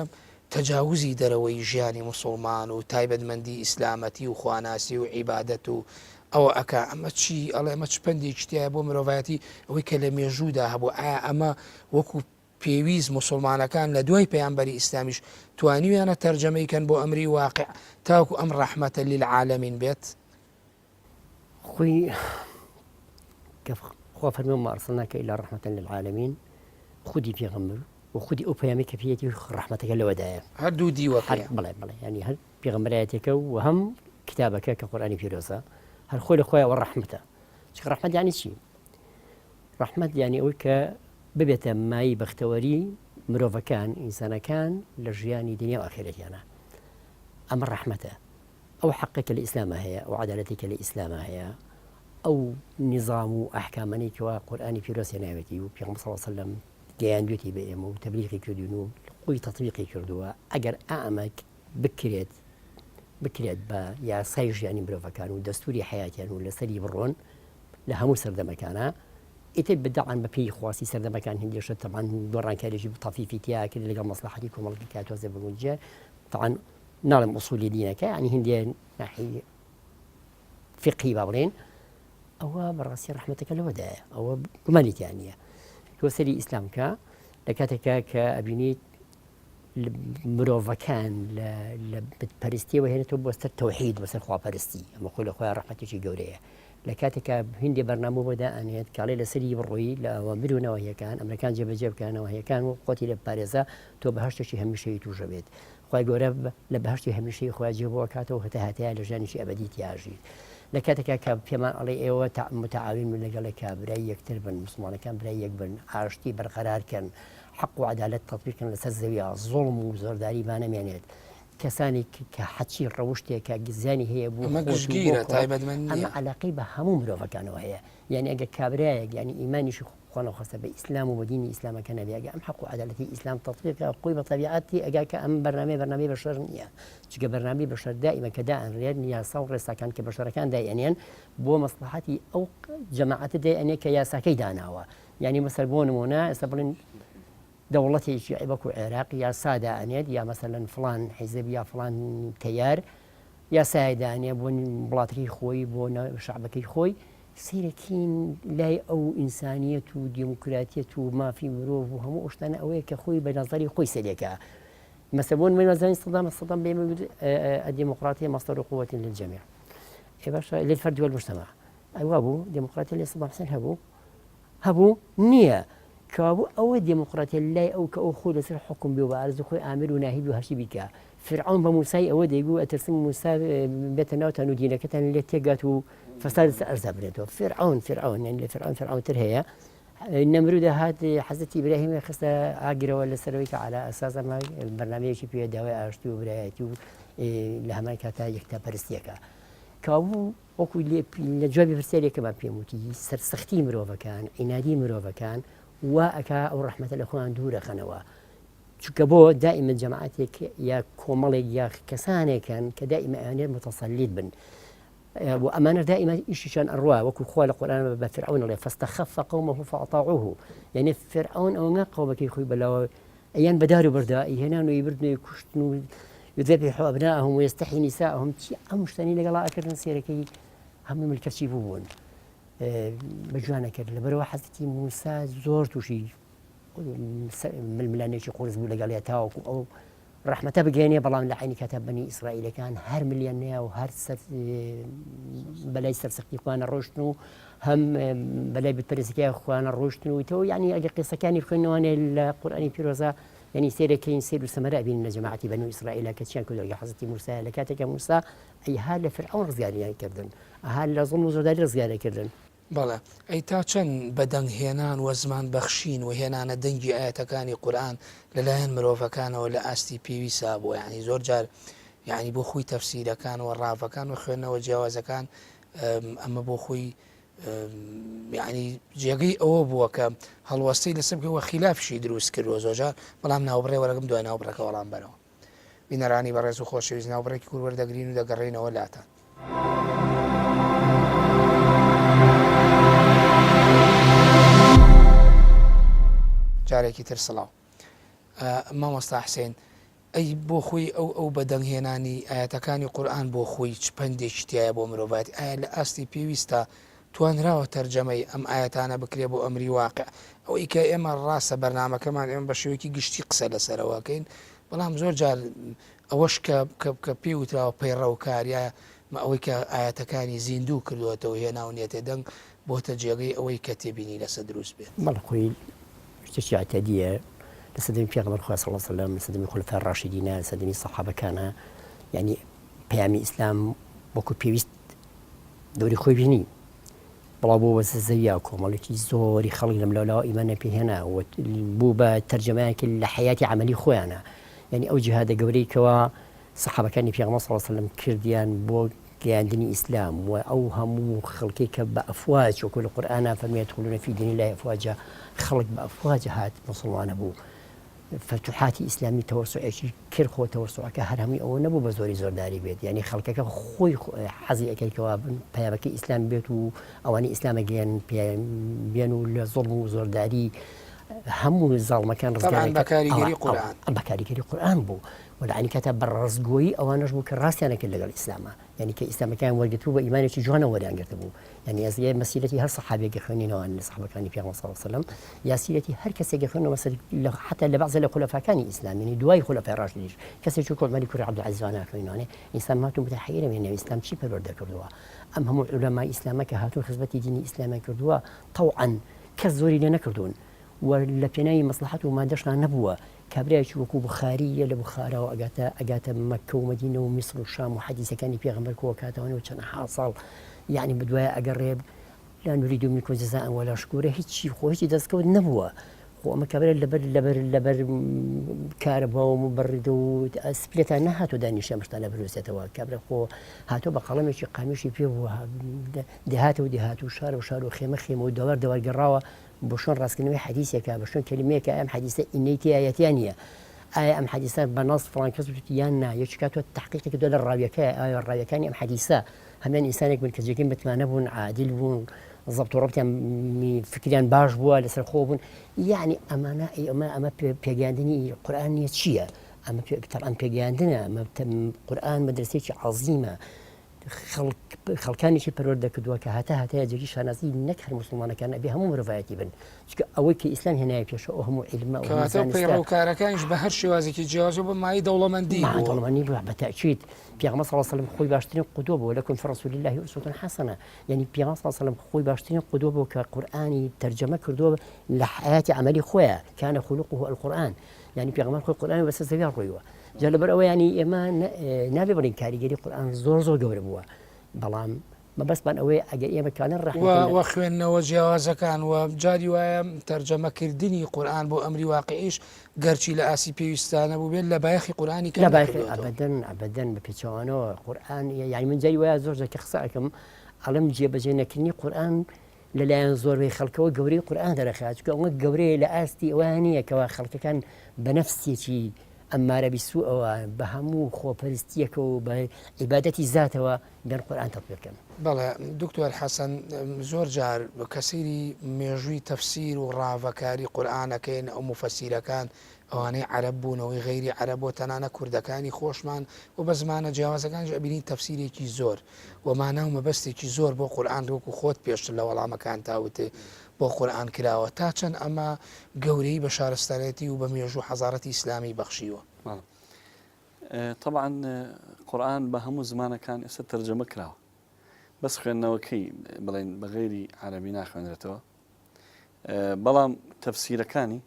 تەجاوزی دەرەوەی ژیانی مسلمان و تایبەتمەندی ئیسلامەتی و خواناسی و عیبادەت و ئەوە ئەکا ئەمە چی ئەڵێ ئەمە چ پندێکی تایە بۆ مرۆڤایەتی ئەوەی کە لە مێژوودا هەبوو ئایا ئەمە وەکو پێویست مسلمانەکان لە دوای پەیامبەری ئیسلامیش توانیویانە تەرجەمەیکەن بۆ ئەمری واقع تاوکو ئەم ڕەحمەتە للعالەمین بێت خوي خوا فرمي ما أرسلناك إلا رحمة للعالمين خدي في غمر وخدي أوبيامك في رحمتك الوداع هردو دي وقيا بلا يعني هل في غمراتك وهم كتابك كقرآن في روسا هل خوي الأخوة والرحمة رحمة يعني شيء رحمة يعني أولك ببيت ماي بختوري مروفا كان إنسان كان لجياني دنيا وآخرتي أنا أما الرحمة أو حقك الإسلام هي أو عدالتك الإسلام هي أو نظام أحكامني كقرآن في روسيا ناوتي وفي صلى الله عليه وسلم جيان بيوتي بأم وتبليغي كردونو قوي تطبيقي كردوا أجر أعمك بكريت با يا سايج يعني بروفا كانوا دستوري حياتي يعني ولا سري برون لها سرد مكانها يتبدأ عن ببي خواسي سرد مكان هندي شد طبعا دوران كان يجيب طفيفي تيا كل اللي قال مصلحتكم ملكات وزي بقول طبعا نعلم أصول دينك يعني هندي ناحية فقهي بابرين أو براسي رحمتك الوداع أو كماليتي يعني هو سري إسلام كا لكاتك كأبينيت مروفا كان لبتبرستي وهنا تبغى التوحيد بس الخوا برستي أما أقول أخويا رحمتي شيء جورية لكاتك هندي برنامج بدأ أن يتكلم لسري بروي لأمرنا وهي كان أمريكان جب كان وهي كان وقتي لباريزا تو بهشت شيء هم شيء توجبت خواهی گەورە لە بەهشتی هەمیشەی خواجێ بۆ کاتەوە هەتا هەتەیە لە ژیانیشی ئەبەدی تیاژیت لە کاتێکا کە پێمان ئەڵێ ئێوە متعاون بن لەگەڵێکا برای یەکتر بن مسلمانەکان برای یەک بن ئاشتی بەرقەرارکەن حق و عەدالەت تەطبیقکەن لەسەر زەویە زوڵم و زۆرداری بانەمێنێت کەسانی کە حەچی ڕەوشتێکە گزانی هەیە بۆ ئەمە عەلاقەی بە هەموو مرۆڤەکانەوە هەیە یعنی ئەگە کابرایەک یعنی ئیمانیشی خۆنە خۆستە بە ئیسلام و دینی ئیسلامەکە نەبێ ئەم حق و عەدالەتی ئیسلام تەطبیقکە قوی بە طەبیعەتی ئەگا کە ئەم بەرنامەی بەشەر نییە چونکە بەرنامەی بەشەر دائیمەن کە دائەنرێن یاسا و ڕێساکان کە بەشەرەکان دائێنێن بۆ مەسلحەتی ئەو جەماعەتە دائێنێ کە یاساکەی داناوە یعنی مەسەر بۆ نمونە ئێستا بڵێن دەوڵەتێکی وەکو عێراق یاسا دائەنێت یا مەسەلەن فڵان حیزب یا فڵان تەیار یاسای دائەنێ بۆ وڵاتەکەی خۆی بۆ شەعبەکەی خۆی سیرەکین لای ئەو ئینسانیەت و دیموکراتیەت و مافی مرۆڤ و هەموو ئەو شتانە ئەوەیە کە خۆی بە نەزەری خۆی سەرێکە مثلا بۆ نمونە زانین صدام بێمە الديمقراطية مصدر قوة للجميع للفرد والمجتمع أيوة بو ديمقراطية اللي صدام حسين هبو نية كابو أو الديمقراطية لا أو كأخو لسر حكم بيوبارز أخو آمر وناهي بهشي بك فرعون بموسى أو ديجو أترسم موسى بيتنا وتنودينا كتن اللي تجاتو فصار أرزابرته فرعون يعني فرعون ترهيا النمرود هذا حضرت إبراهيم خص عاجر ولا سرويك على أساس ما البرنامج في دواء أرشتو برايتو لهما كتا يكتب برستيكا كابو أكو اللي نجوابي فرسالي كمان بيموتي سختي مروفا كان عنادي مروفا كان وأكا أو رحمة الأخوان دورة خنوا شكبو دائما جماعتك يا كومالي يا كساني كان كدائما أنا متصليد بن وأمانة دائما إيشان أرواح وكل خوال القرآن بفرعون الله فاستخف قومه فأطاعوه يعني فرعون أو قومك يخوي بلا أيان بداروا بردائي هنا ويبردوا يكشتنوا يذبحوا أبنائهم ويستحيي نساءهم أمشتني لقلا أكرن سيركي هم من الكشيفون بجوانا كر لبروا حزتي موسى زورتو شي من الملانيش يقول زبون لقالي تاوك أو رحمة بجاني بلان لحين كتب بني إسرائيل كان هر مليونير وهر بلاي سرسقي إخوان الروشتنو هم بلاي بتبرزكي إخوان الروشتنو تو يعني أجل قصة كان يخونوا أنا القرآن في روزا يعني سير كين سير السمراء بين جماعة بني إسرائيل كتشان كل حضرتي موسى لكاتك موسى أي هال فرعون رزقاري يعني كردن هال ظلم وزوداري رزقاري كردن بەڵێ ئەی تا چەند بەدەنگهێنان وە زمان بەخشین و هێنانە دەنگی ئاەتەکانی قورآن لەلایەن مرۆڤەکانەوە لە ئاستی پێویستە بووە، یعنی زۆر جار یعنی بۆ خۆی تەفسیرەکان و ڕافەکان و خوێندنەوە جیاوازەکان ئەمە بۆ خۆی یعنی جێگەی ئەوە بووە کە هەڵوەستەی لەسەر بکەوە خلافشی دروست کردووە زۆرجار، بەڵام ناوبڕێ وەرەگەم دوای ناوبڕەکە وەڵام بەرەوە. بینەرانی بەڕێز و خۆشەویست ناوبڕێکی کوور وەردەگرین و دەگەڕێنەوە لاتان. جارێکی تر سڵاو مامۆستا حسێن، ئەی بۆ خۆی ئەو بەدەنگهێنانی ئاەتەکانی قورآن بۆ خۆی چ پندێکی تایە بۆ مرۆڤاتی، ئایا لە ئاستی پێویستە توانراوە تەرجەمەی ئەم ئاەتانە بکرێ بۆ ئەمری واقع؟ ئەوەی کە ئێمە ڕاستە بەرنامەکەمان ئێمە بە شێوەیەکی گشتی قسە لەسەرەوەکەین، بەڵام زۆر جار ئەوەش کە پێی وتراوە پەیڕە و کاریە ئەوەی کە ئاەتەکانی زیندوو کردوێتەوە هێناونێتێ دەنگ بۆتە جێگەی ئەوەی کە تێبینی لەسەر دروست بێت. بەڵێ خۆی شتێکی عتادیە لە سەدەمی پێغەمبەر خوا صلی الله علیه و سلم، لە سەدەمی خولەفای ڕاشیدینە، لە سەدەمی سەحابەکانە، یعنی پەیامی ئیسلام وەکو پێویست دەوری خۆی بینی، بەڵام بۆ وەزە زەویا و کۆمەڵێکی زۆری خەڵک لەم لەولاوە ئیمان نەپێهێنا و بوو بە تەرجەمەیەکی لە حەیاتی عەمەلی خۆیانە، یعنی ئەو جیهادە گەورەی کەوا سەحابەکانی پێغەمبەر صلی الله علیه و سلم کردیان بۆ گەیاندنی ئیسلام و ئەو هەموو خەڵکی کە بە ئەفواج وەکو لە قورئانە فەرمێ يدخلون في دين الله أفواجا، خەڵک بە ئەفواج هات مسڵمانە بوو. فتوحاتی ئیسلامی تەوەسوعێکی کرد خۆ تەوەسوعەکە هەر هەمووی ئەوە نەبوو بە زۆری زۆرداری بێت، یعنی خەڵکەکە خۆی حەزی ئەکەیتەوە پەیامەکەی ئیسلام بێت و ئەوانەی ئیسلامە بێن و لە زۆڵم و زۆرداری هەموو زاڵمەکان بەکاریگەری قورئان بوو و لە عینی کاتە بەڕێزگۆیی ئەوانەش بوو کە ڕاستیان نەکرد لەگەڵ ئیسلامە، یعنی کە ئیسلامەکان وەرگرتووە بە ئیمانێکی جوانە وەریانگرتە بوو، یعنی ئەزیە مەسیرەتی هەر سەحابێکی خوێنینەوە لە سەحابەکانی پێغەمبەر صلی الله علیه و سلم، یا سیرەتی هەر کەسێکی خوێنەوە حتا لە بەعضە لە خولەفاکانی ئیسلام، یعنی دوای خولەفای ڕاشیدین کەسێکی وەکو عومەری کوڕی عەبدولعەزیز خوێنینەوە ئینسان ماتون متحیرە بێنێ ئیسلام چی پەروەردە کردووە، ئەم هەموو عولەمای ئیسلامە کە هاتوون خزمەتی دینی ئیسلامیان کردووە طەوعەن کەس زۆری لێ نەکردوون و لە پێناوی مەسلحەت و مادەشان نەبووە. کابرایکی وەکو بوخاریە لە بوخارەوە ئەگاتە مەککە و مەدینە و میسر و شام و حەدیثەکانی پێغەمبەر کۆکاتەوەنەوە چەند ساڵ، یعنی بدوایە ئەگەڕێ لا نريد منكم جزاء ولا شكورا، هیچی خۆ هیچی دەستکەوت نەبووە. خۆ ئەمە کابرا لەبەر کارەبەوە و مبەڕید و سپلێتان نەهاتۆ دانیشە مشتانە بنووسێتەوە، کابرا خۆ هاتۆ بە قەڵەمێکی قامیشی پێ بووە دەهاتەوە دەهات و شار و شار و خێمە خێمە و دەوار گەڕاوە بۆ شۆن ڕاستکردنەوەی حەدیثێکە بە شۆن کەلیمەیەکە ئەم حەدیثە ئینەیتی ئایەتیان نییە، ئایا ئەم حەدیثە بە نەس فڵان کەس وتی یان نا، یەکی کاتۆ تحقیقێکی دۆ لە ڕاویەکەیە ئایا ڕاویەکانی ئەم حەدیثە هەمان ئینسانێک بن کە جێگەی متمانە بوون، عادل بوون، ضبط و ڕەبتیان فکریان باش بووە، لەسەر خۆ بوون، یعنی ئەمە پێگەیاندنی قورئان نیە چییە؟ ئەمە ئەم پێگەیاندنە، ئەمە قورئان مەدرسەیەکی عەزیمە، خەڵکانیشی پەروەردە کردووە کە هەتایە جێگی شانازی نەک هەر مسلمانەکان ئەبێ هەموو مرۆڤایەتی بن، چونکە ئەوەی کە ئیسلام هێنایە پێشەوە ئەو هەموو عیلمە پەیڕەوکارەکانیش بە هەر شێوازێکی جیاواز بوو مای دەوڵەمەندی بوو بەتەئکید. پێغەمبەر صلی الله علیه و سلم خۆی باشترین قودوە بوو، لەکم فی رسول الله ئوسوة حەسەنە، یعنی پێغەمبەر صلی الله علیه و سلم خۆی باشترین قودوە بوو کە قورئانی تەرجەمە کردووە لە حیاتی عەمەلی خۆیە، کان خولقه القورئان، یعنی پێغەمبەر خۆی قورئانی بەسەر زەویا ڕۆیوە. جا لەبەر ئەوە یعنی ئێمە نابێ بڵێن کاریگەری قورئان زۆر گەورە بووە، بەڵام مەبەستمان ئەوەیە ئەگەر ئێمە کانن ڕەحمەتەوە خوێندنەوە جیاوازەکان و جاری وایە تەرجەمەکردنی قورئان بۆ ئەمری واقعیش گەرچی لە ئاسی پێویستانە بوو بێت لە بایەخی قورئانی کە ئەبەدەن بە پێچەوانەوە قورئان، یعنی من جاری وایە زۆر کە قسە ئەکەم ئەڵێم جێبەجێ نەکردنی قورئان لەلایەن زۆربەی خەڵکەوە گەورەی قورئان دەرەخات، چونکە ئەوە گەورەیە لە ئاستی ئەوە نییە کەوا خەڵکەکان بە نەفسێکی ئەمارە بیسوو ئەوە بە هەموو خۆپەرستیەکە و بە عیبادەتی زاتەوە بێن قورئان تەطبیقکەن. بەڵێ دکتۆر حەسەن، زۆر جار کەسیری مێژووی تەفسیر و ڕاوەکاری قورئانەکەین ئەو مفەسیرەکان ئەوانەی عەرەب بوونەوەی غەیری عەرەب و تەنانە کوردەکانی خۆشمان و بە زمانە جیاوازەکانش ئەبینین تەفسیرێکی زۆر و مانە و مەبەستێکی زۆر بۆ قورئان وەکو خۆت پێشتر لە وەڵامەکان تاوتێ بۆ قورئان کراوە، تا چەند ئەمە گەورەی بە شارستانەتی و بە مێژوو حەزارەتی ئیسلامی بەخشیوە. طبعا قورئان بە هەموو زمانەکان ئێستا تەرجەمە کراوە، بەس خوێندنەوەکەی بڵێن بە غەیری عەرەبی ناخوێنرێتەوە، بەڵام تەفسیرەکانی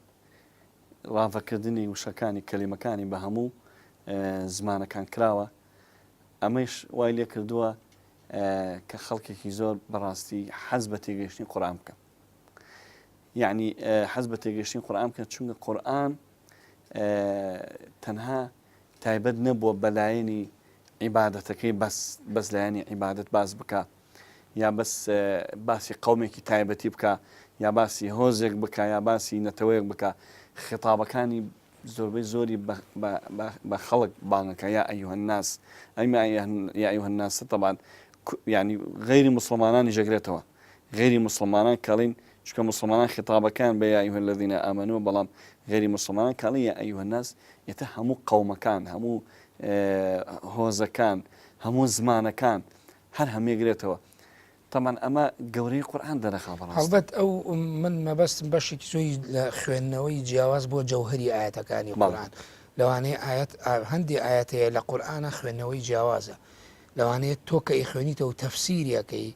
ڕافەکردنی وشەکانی کەلیمەکانی بە هەموو زمانەکان کراوە، ئەمەش وای لێ کردووە کە خەڵکێکی زۆر بەڕاستی حەز بە تێگەیشتنی قورئان بکەن. یعنی حەز بە تێگەیشتنی قورئان بکەن، چونکە قورئان تەنها تایبەت نەبووە بەلایەنی عیبادەتەکەی بەس لایەنی عیبادەت باس بکە، یا بەس باسی قەومێکی تایبەتی بکە، یا باسی هۆزێک بکە، یا باسی نەتەوەیەک بکە. خطابەکانی زۆربەی زۆری بە خەڵک بانگەکە، یا ئەیوهە الناس، ئەیما یا ئەیوهە الناس طبعا يعني غیری مسلمانانی ژەگرێتەوە، غیری مسلمانان کەڵین، چونکە مسلمانان خطابەکان بە یا ئەیوهە الذین ئامەنوا، بەڵام غیری مسلمانان کەڵی یا ئەیوهە الناس ئێتە هەموو قەومەکان، هەموو هۆزەکان، هەموو زمانەکان هەر هەمێگرێتەوە. طبعا ئەمە گەورەی قورئان دەرەخا بەڕاستی. هەڵبەت ئەو من مەبەستم بەشێکی زۆری لە خوێندنەوەی جیاواز بۆ جەوهری ئاەتەکانی قورئان. لەوانەیە هەندی ئاەتەیە لە قورئانە خوێندنەوەی جیاوازە، لەوانەیە تۆ کە ئیخوێنیتەوە تەفسیریەکەی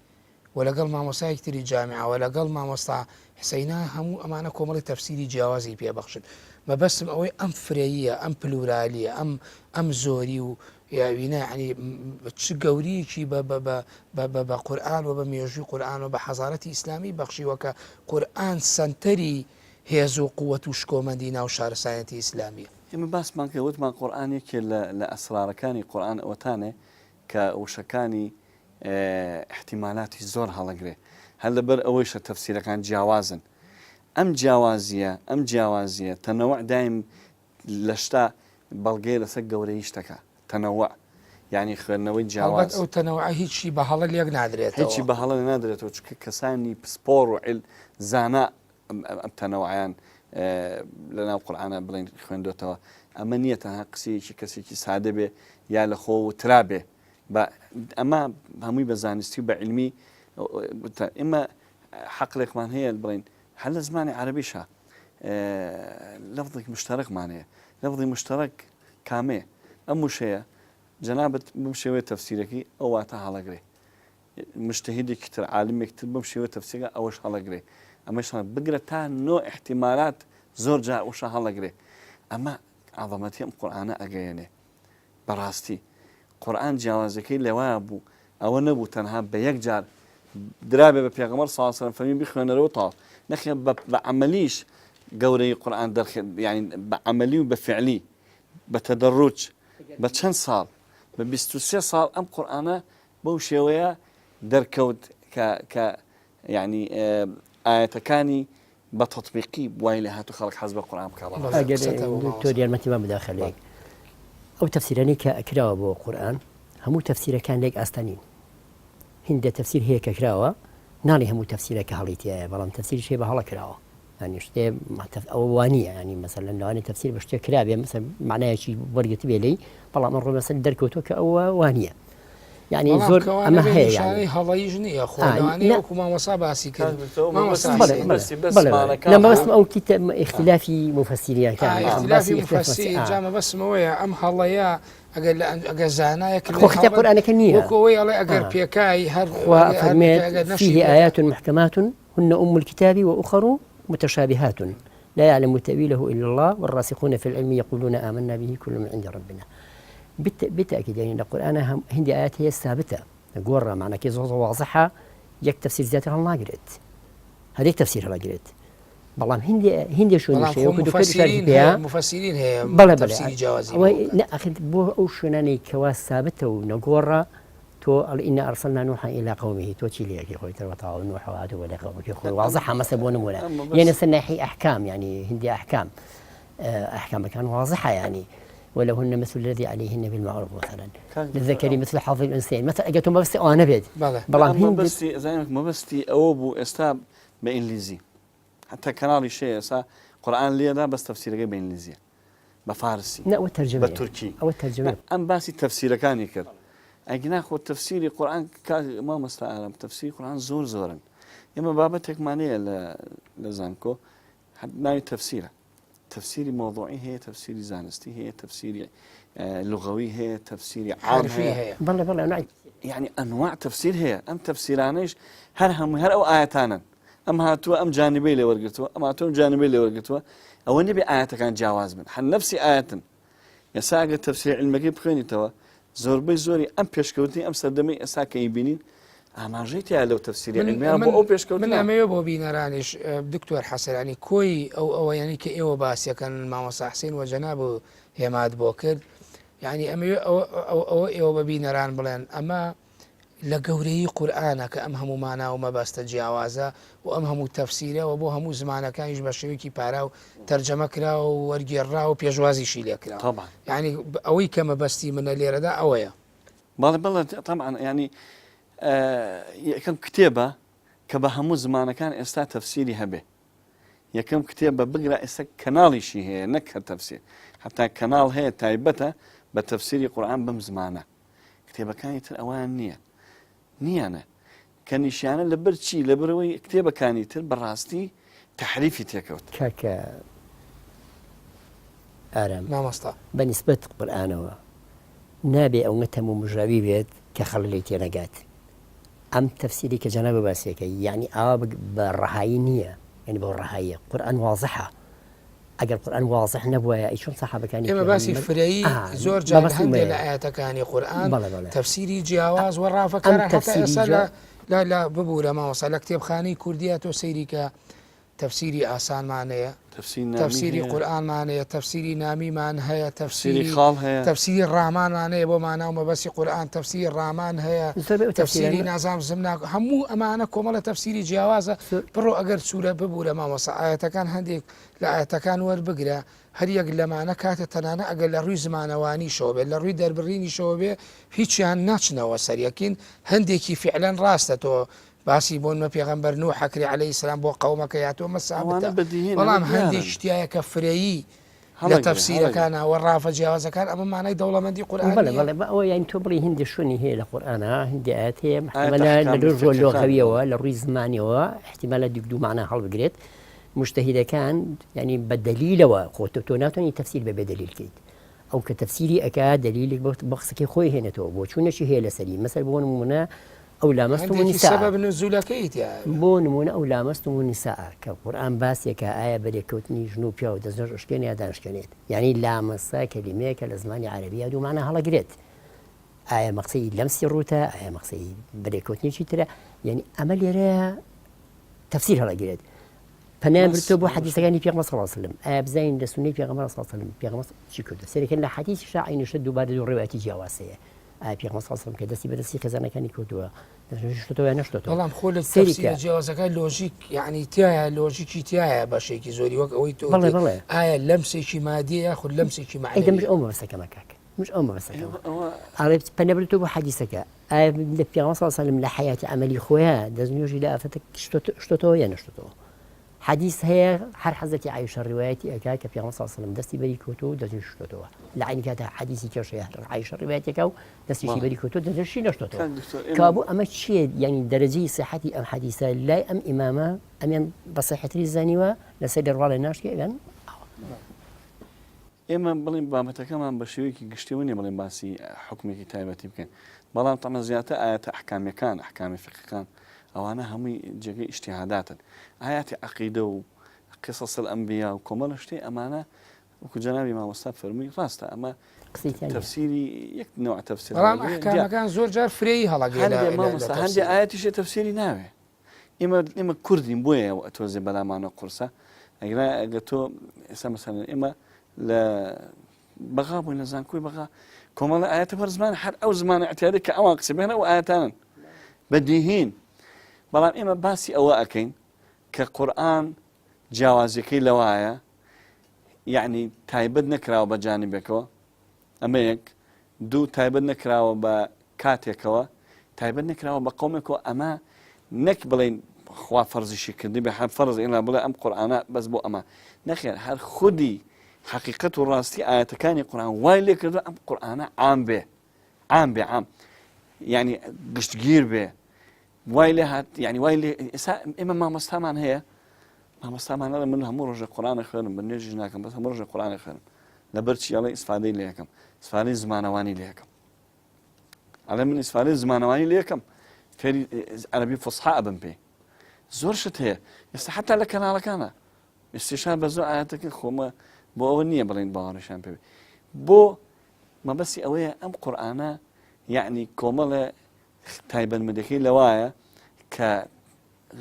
و لەگەڵ مامۆستایەکی تری جامیعە و لەگەڵ مامۆستا حسەینە هەموو ئەمانە کۆمەڵی تەفسیری جیاوازی پێبەخشن. مەبەستم ئەوەی ئەم فرەییە، ئەم پلورالیە، ئەم زۆری و یاوینە ینی چ گەوریەکی بە قورئان و بە مێژووی قورئان و بە حەزارەتی ئیسلامی بەخشیوەکە قورئان سەنتەری هێز و قووەت و شکۆمەندی ناو شارستانیەتی ئیسلامیە. ئێمە باسمان کە وتمان قورئانێکی لە ئەسرارەکانی قورئان ئەوەتانێ کە وشەکانی احتیمالاتی زۆر هەڵەگرێ، هەر لەبەر ئەوەیشە تەفسیرەکان جیاوازن. ئەم جیاوازیە تەنەوع دایم لە شتا بەڵگەی لەسەر گەورەی شتەکە، تەنەوع یعنی خوێندنەوەی جیاواز. ئەو تەنەوع هیچی بە هەڵە لێک نادرێت، هیچی بە هەڵە نادرێتەوە، چونکە کەسانی پسپۆڕ و زانا ئەم تەنەوعیان لەناو قورئانە بڵین خوێندوێتەوە. ئەمە نییە تەنها قسەیەکی کەسێکی سادە بێ یا لە خۆ وترا بێ، ئەمە هەمووی بە زانستی و بە علمی. ئێمە حەقلێکمان هەیە بڵین هەر لە زمانی عەرەبیشە لەفظێک مشتەرەکمان هەیە. لەفظی مشتەرەک کامەیە؟ ئەم وشەیە جەنابەت بم شێوەیە تەفسیرەکەی ئەو واتە هەڵەگرێ، مجتهیدێکی تر عالمێکتر بم شێوەیە تەفسیرەکە ئەوەش هەڵەگرێ، ئەمەش بگرە تا نۆ احتیمالات زۆر جار وشە هەڵەگرێ. ئەمە عەظەمەتی ئەم قورئانە ئەگەیەنێ. بەڕاستی قورئان جیاوازەکەی لەوایە بوو، ئەوە نەبوو تەنها بە یەک جار درابێ بە پێغەمبەر صلی الله علیه و سلم فەرمی بخوێنەرەوە تاو نەخێ بە عەمەلیش گەورەی قورئان دەرخێت، یعنی بە عەمەلی و بە فعلی بە تەدەڕوج بە چەند ساڵ، بە 23 ساڵ ئەم قورئانە بەو شێوەیە دەرکەوت کە یعنی ئاەتەکانی بە تەطبیقی وای لە هاتوو خەڵک حەز بە قورئان بکات. تۆ یارمەتی ما بداخلێک ئەو تەفسیرانەی کە ئەکراوە بۆ قورئان هەموو تەفسیرەکان لێک ئاستانین. هێندە تەفسیر هەیە کە کراوە ناڵی هەموو تەفسیرەکە هەڵی تایە، بەڵام تەفسیریش هەیە بە هەڵە کراوە، ینی شتێ ئەوە وانییە، ینی مەسەلەن لەوانەیە تەفسیر بە شتێک کرابێ مەسەل معنایەکی وەرگرتی بێ لێی، بەڵام ئەمڕۆ مەسەل دەرکەوتووە کە ئەوە وانییە. یعنی زۆر ئەمە هەیە، یعنی هەڵەیش نییە، خۆلەوانەیە وەکو مامۆستا باسی کرد. لەمەبەستم ئەو اختلافی مفەسیریەکان، اختلافی مفەسیر جامە بەسمەوەیە ئەم هەڵەیە ئەگەر زانایەک خۆختی قورئانەکە نییە، وەکەوەی ئەڵێ ئەگەر پێکای هەر فەرمێت فيه آيات محكمات هن أم الكتاب وأخر متشابهات لا يعلم تأويله إلا الله والراسخون في العلم يقولون آمنا به كل من عند ربنا. بالتأكيد يعني القرآن هندي آيات هي الثابتة قرة معنى كي واضحة، يك تفسير ذاتها الله قريت، هذيك تفسيرها ما قريت. بلام هندي شو نشيء مفسرين هي تفسير جوازي لا أخذ بو أو شناني كواس ثابتة ونقرة تو إن أرسلنا نوحا إلى قومه تو تشيلي يا أخوي ترى وطاعوا نوح وعادوا ولا قومك يا أخوي واضحة ما سبون ولا يعني سنحي أحكام، يعني هندي أحكام كان واضحة يعني ولهن مثل الذي عليهن بالمعروف مثلا للذكر مثل حظ الأنثيين مثلا أجتهم ما بس أنا بيد بلام ما بس زينك ما بس أوبو استاب بإنجليزي حتى كناري شيء صار قرآن لي ده بس تفسيره بإنجليزية بفارسي لا والترجمة بالتركي أو الترجمة أم باسي تفسيره كان يكر أجناك والتفسير القرآن ما مستعارم تفسير القرآن زورا إما بابتك معنيه لزانكو حد ناوي تفسيره تفسيري موضوعي هي تفسيري زانستي هي تفسيري لغوي هي تفسيري عرفي هي بالله يعني أنواع تفسير هي أم تفسيرانيش هر أو آياتانا أم هاتوا أم جانبي اللي ورقتوا أم هاتوا جانبي اللي ورقتوا أو نبي آيات كان جواز من حن نفسي آيات يساق التفسير علمي بخيني توا زۆربەی زۆری ئەم پێشکەوتنی ئەم سەردەمەی ئێستا کە ئیبینین ئاماژەی تیا لەو تەفسیری علمیان بۆ ئەو پێشکەوتن من ئەمەوێ بۆ بینەرانیش دکتۆر حەسەرانی کۆی ئەوە یعنی کە ئێوە باسیەکەن مامۆستا حسین و جەناب و هێمات بۆ کرد یعنی ئەمەوێ ئەوە ئێوە بە بینەران بڵێن ئەمە لە گەورەی قورئانە کە ئەم هەموو مانا و مەبەستە جیاوازە و ئەم هەموو تەفسیرەوە بۆ هەموو زمانەکانیش بە شێوەیەکی پارا و تەرجەمە کرا و وەرگێڕا و پێشوازیشی لێکرا یعنی ئەوەی کە مەبەستی منە لێرەدا ئەوەیە بەڵێ طبعا ینی یەکەم کتێبە کە بە هەموو زمانەکان ئێستا تەفسیری هەبێ یەکەم کتێبە بگرە ئێستا کەناڵیشی هەیە نەک هە تەفسیر حتا کەناڵ هەیە تایبەتە بە تەفسیری قورئان بەم زمانە کتێبەکانی تر ئەوان نییانە کە نیشانە لەبەر چی لەبەرەوەی کتێبەکانی تر بەڕاستی تحریفی تێکەوت کاکە ئارام مامۆستا بەنسبەت قورئانەوە نابێ ئەوە تەموو مژاوی بێت کە خەڵک لێ تێنەگات ئەم تەفسیری کە جەناب باسیەکە یعنی ئاوا بە ڕەهایی نییە یعنی بۆ ڕەهاییە قورئان واضحە ئەگەر قورئان واضح نەبووە ئیچۆن سەحابەکانی ئێمە باسی فرەیی زۆر جار هەندێک لە ئاەتەکانی قورئان تەفسیری جیاواز و ڕافەکەرە هەتا ئێستا لا ببوورە مامۆستا لە کتێبخانەی کوردیە تۆ سەیری کە تەفسیری ئاسانمانەیە تەفسیری قورئانمانەیە تەفسیری نامیمان هەیە تەفسیری ڕامانمانەیە بۆ مانا و مەبەستی قورئان تەفسیری ڕامان هەیە تەفسیری نازام زمنا هەموو ئەمانە کۆمەڵە تەفسیری جیاوازە بڕۆ ئەگەر سوورە ببوورە مامۆستا ئاەتەکان هەندێک لە ئاەتەکان وەربگرە هەر یەک لەمانە کاتە تەنانە ئەگەر لە ڕووی زمانەوانی شەوە بێت لە ڕووی دەربڕینی شەوە بێ هیچیان ناچنەوە سەریەکین هەندێکی فعلەن ڕاستە تۆ باسی بۆن مە پێغەمبەر نوح حەکری عەلەیهی سەلام بۆ قەومەکە یاتۆ مەسابتە بەڵام هەندێک شتیایە کە فرەیی لە تەفسیرەکانە و ڕافە جیاوازەکان ئەمە مانای دەوڵەمەندی قورئانە ئەوە یانی تۆ بڵی هەندێ شوێنی هەیە لە قورئانە هەندێ ئاەت هەیە محتەمەلە لە ڕۆژ لۆغەویەوە لە ڕووی زمانیەوە احتیمالە دیک دوو معنە هەڵبگرێت مجتەهیدەکان ینی بە دەلیلەوە خۆتە تۆ ناتوانانی تەفسیر بە بێ دەلیل بکەیت ئەو کە تەفسیری ئەکا دەلیلێک بە قسەکەی خۆی هێنێتەوە بۆ چوونەشی هەیە لەسەری مەسەر بۆ نمونە ئەو لامەستم النساء بۆ نمونە ئەو لامەستم النساء کە قورئان باسێکە ئایا بەرێکەوتنی ژن و پیا و دەستنەژ ئەشکێن یا دانشکێنێت یعنی لامەسا کەلیمەیەکە لە زمانی عەرەبیە دوو معنە هەڵەگرێت ئایا مەقسەی لەمسی ڕوتە ئایا مەقسەی بەرێکەوتنیی ترە یعنی ئەمە لێرە تەفسیر هەڵەگرێت پەنیان برتۆ بۆ حەدیثەکانی پێغەمبەر صلی الله علیه و سلم ئایا بزانین لە سونەی پێغەمبەر صلی الله علیه و سلم پێغەمبەر چی کردە سەرەکەن لە حەدیثی شاعینەشە دووبارە دوو ڕێواتی جیاوازەیە ئایا پێغەمبەر صلی الله علیه و سلم کە دەستی بەدەستی خێزانەکانی کردووە شتەوە نەشتەوە بەڵام خۆ لە تەفسیرە جیاوازەکە لۆژیک یعنی تایە لۆژیکی تایە بەشێکی زۆری وەک ئەوەی تۆ ئایا لەمسێکی مادیە خود لەمسێکی معنوی مش ئەو مەبەستەکەمە کاکە مش ئەو مەبەستەکەمە ئاڵێ پەنەبرتۆ بۆ حەدیثەکە ئایا لە پێغەمبەر صلی الله علیه و سلم لە حیاتی عەمەلی خۆیان دەستنوێژی لە ئافەتە شتەوە یا نەشتەوە حديث هي هر حضرتي عائشة روايتي أكاك في عمر صلى الله عليه وسلم دستي بري كوتو دستي شتوتو لعين كاتا حديثي كشيء عائشة روايتي كاو دستي شي بري كوتو دستي شي نشتوتو كابو أما شيء يعني درجة صحتي أم حديثة لا أم إمامة أم بصحة الزانية لسيد الروال الناس كذا إما بلين بامته كمان بشويكي قشتوني بلين باسي حكمي كتابتي بكن بلان طبعا زيادة آيات أحكام كان أحكام فقه كان أو أنا همي جاي اجتهادات آيات عقيدة وقصص الأنبياء وكمال اشتي أمانة وكجنابي ما وصف فرمي راسته أما تفسيري يك نوع تفسير رام أحكام كان زور جار فري هلا هندي ما وصف هندي آيات شيء تفسيري ناوي إما كردي بويا وأتوزي بلا معنا قرصة أجرا قلتو مثلا إما لا بغاب ولا زانكوي بغا كمال آيات بر زمان حد أو زمان اعتيادي كأواقس بينه وآياتان بديهين بلام إما باسي أواكين كقرآن جوازكي لوايا يعني تايبد نكراو بجانبكوا أميك دو تايبد نكراو بكاتيكوا تايبد نكراو بقومكوا أما نكبلين خوا فرزي شكل بحال فرز إلا بلا أم قرآن بس بو أما نخير هل خدي حقيقة الراستي آيات كان قرآن وايلي كذا أم قرآن عام به يعني قشت جير به وايلي هات يعني وايلي إما ما مستعمل هي ما مستعمل هذا منها مرج القرآن خيرم بنيجي هناكم بس مرج القرآن خيرم لبرتش يلا استفادة ليكم استفادة زمانواني ليكم على من استفادة زمانواني ليكم في عربي فصحى أبن بي زورشت هي حتى لك أنا لكنا استشهاد بزو آياتك خوما بو أولنية بلين باورشان بي بو مەبەستی ئەوەیە ئەم قورئانە یعنی کۆمەڵە تایبەتمەندەکەی لەوایە کە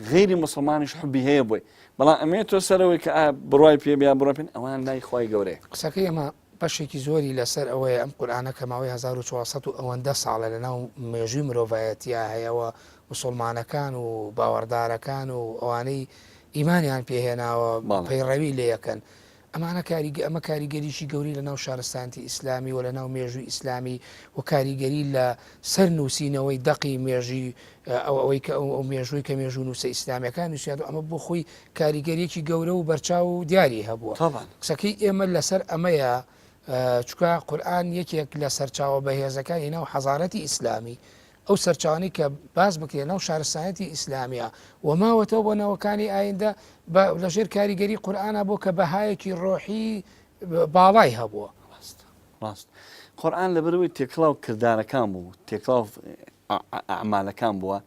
غیری مسلمانیش حبی هەیە بۆی بەڵام ئەمێت تۆ سەرەوەی کە بڕای پێ بیا بڕای پێن ئەوان لای خۆی گەورەیە قسەکەی ئەمە بەشێکی زۆری لەسەر ئەوەیە ئەم قورئانە کە ماوەی 1400 و ئەوەندە ساڵە لەناو مێژووی مرۆڤایەتیە هەیەەوە مسلمانەکان و باوەڕدارەکان و ئەوانەی ئیمانیان پێهێناوە پەیڕەوی لێ یەکەن ئەمانە ئەمە کاریگەریشی گەوری لە ناو شارستانتی ئیسلامی و لە ناو مێژووی ئیسلامی و کاریگەری لە سەر نووسینەوەی دەقی مێژی ئەوەی کە ئەو مێژووی کە مێژوو نووسە ئیسلامیەکان نووسیات و ئەمە بۆ خۆی کاریگەریەکی گەورە و بەرچاو و دیاری هەبووە قسەکەی ئێمە لەسەر ئەمەیە چکە قورئان یەکێک لە سەرچاوە بەهێزەکانی ناو حەزارەتی ئیسلامی ئەو سەرچاوانی کە باز بکرێن ناو شارستانەتی ئیسلامیە و ماوەتەوە بۆ نەوەکانی ئایندە لەژێر کاریگەری قورئانە بۆ کە بەهایەکی ڕۆحی باڵای هەبووە ڕاست قورئان لەبەرەوەی تێکڵاو کردارەکان بوو تێکڵاو ئەعمالەکان بووە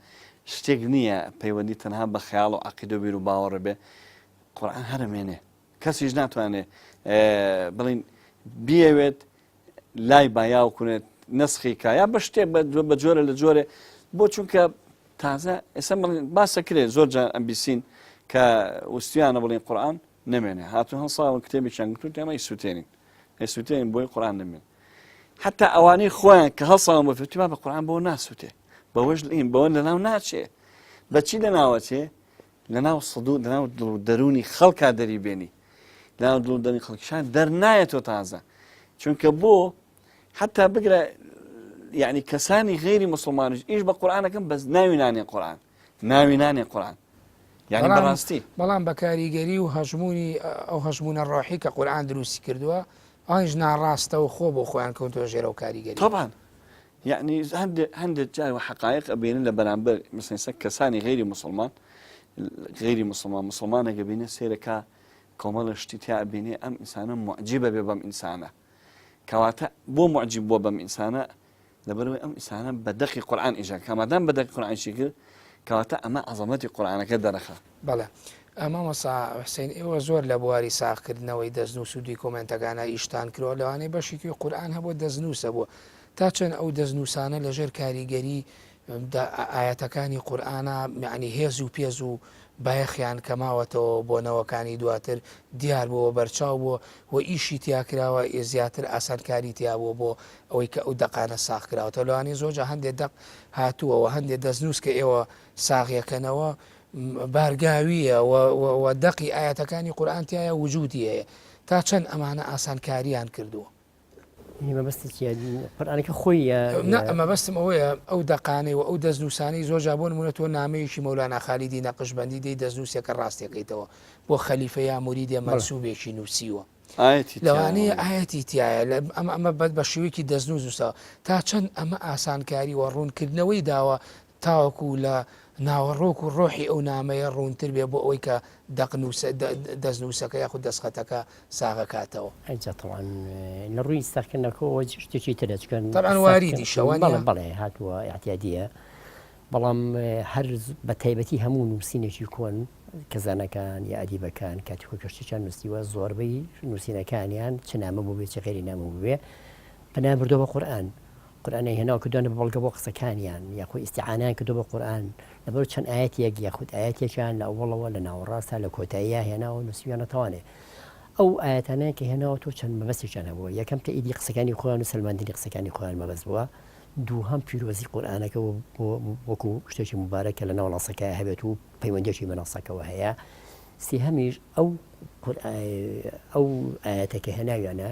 شتێک نییە پەیوەندی تەنها بە خەیاڵ و عەقیدە و بیر و باوەڕ بێ قورئان هەرمێنێ کەسیش ناتوانێت بڵین بیەوێت لای بایا کوێت نسخی کا یا بە شتێک بە جۆرە لە جۆرێ بۆ چونکە تازە ئێستا باسەکرێت زۆر جار ئەمبیسین کە وستیانە بڵین قورئان نەمێنێ هاتوون هەڵساون کتێبی چەندگرتوون ئێمە ئیسوتێنین بۆی قورئان نەمێن حتا ئەوانەی خۆیان کە هەڵساون بە فتووا بە قورئان بۆ ناسووتێ بەوەش بەوە لەناو ناچێ بەچی لەناوەچێ لەناو سەدوو لەناو دەرونی خەڵکا دەریبێنی لەناو دڵدەنی خەڵکیشان دەرنایەتەوە تازە چونکە بۆ حتى بقرا يعني كساني غيري مسلمان ايش بالقران كم بس ناوي ناني قران يعني براستي بلان بكاريغري وهجموني او هجمون الروحي كقران دروسي كردوا انجنا راسته وخوب وخوان كنتو جيرو كاريغري طبعا يعني هند جاي وحقائق بين لبنان مثلا كساني غيري مسلمان قبينه سيركا كمال اشتتاء بيني ام انسانه معجبه بهم انسانه كواتا بو معجب بو بم إنسانة لبروي أم إنسانة بدقي قرآن إجا كما دام بدقي قرآن شكل كواتا أما عظمتي قرآن كدرخة بلى أما مصا حسين إيوه زور لبواري ساق كردنا ويدزنو سودي كومنتاقانا إشتان كرو لواني باشيكي قرآن هبو دزنو سبو تاچن أو دزنو سانا لجير كاريگري آياتكاني قرآن يعني هيزو بيزو باەخیان کەماوەتەوە بۆ نەوەکانی دواتر دیار بۆ بەرچاو بووە و ئیشی تیاکراوە زیاتر ئاسانکاری تیا بوو بۆ ئەوەی کە ئەو دەقانە ساغ کراوەتە لەوانەیە زۆرجە هەندێک دەق هاتووەوە هەندێک دەستنووس کە ئێوە ساغیەکەنەوە بارگاویە و دەقی ئاەتەکانی قورئان تایە وجودی هەیە تا چەند ئەمانە ئاسانکاریان کردووە قورئانەکە خۆی ئەمە بەستم ئەوەیە ئەو دەقانەی و ئەو دەستنووسانەی زۆر جابۆ نمونەتەوە نامەیەکی مەولانە خالیدی نەقشبەندی دەی دەستنووسێکە ڕاستیەکەیتەوە بۆ خەلیفە یا موریدێ مەنسووبێکی نووسیوە لەوانەیە ئاەتی تایە ئەمە بەد بە شێوەیەکی دەستنووس نووسەوە تا چەند ئەمە ئاسانکاری و ڕوونکردنەوەی داوە تاوەکو لە ناوەڕۆک و ڕۆحی ئەو نامەیە ڕوونتر بێ بۆ ئەوەی کە دەستنووسەکە یاخود دەستخەتەکە ساغەکاتەوە ئەجاتوان لە ڕووی ساکردنەکەەوە شتێکی ترەچکەن طبعاً واریدی شەوانە بەڵێ هاتووە احتیادیە بەڵام هەر بە تایبەتی هەموو نووسینێکی کۆن کەزانەکان یا ئەدیبەکان کاتی خۆی کەشتێکیان نووسیوە زۆربەی نووسینەکانیان چ نامە بوو بێ چ غێری نامە بوو بێ بەنام بردۆ بە قورئان قورئانەی هێناوە کردوانە بەڵگە بۆ قسەکانیان یاخۆی ئیستیعانەیان کردو بە قورئان لەبەر چەند ئاەتێک یاخود ئاەتێکیان لە ئەوڵەوە لە ناوەڕاستە لە کۆتاییە هێناوە نووسیوانە تەوانێ ئەو ئاەتانەیە کە هێناوە تۆ چەند مەبەستێکیان هەبووە یەکەم تەئیدی قسەکانی خۆیان و سەلماندنی قسەکانی خۆیان مەبەست بووە دووهەم پیرۆزی قورئانەکە وەکو شتێکی مبارەکە لە ناو ناسەکە هەبێت و پەیوەندیێکی بە ناسەکەەوە هەیە سێهەمیش ئەو ئاەتەکە هێناویانە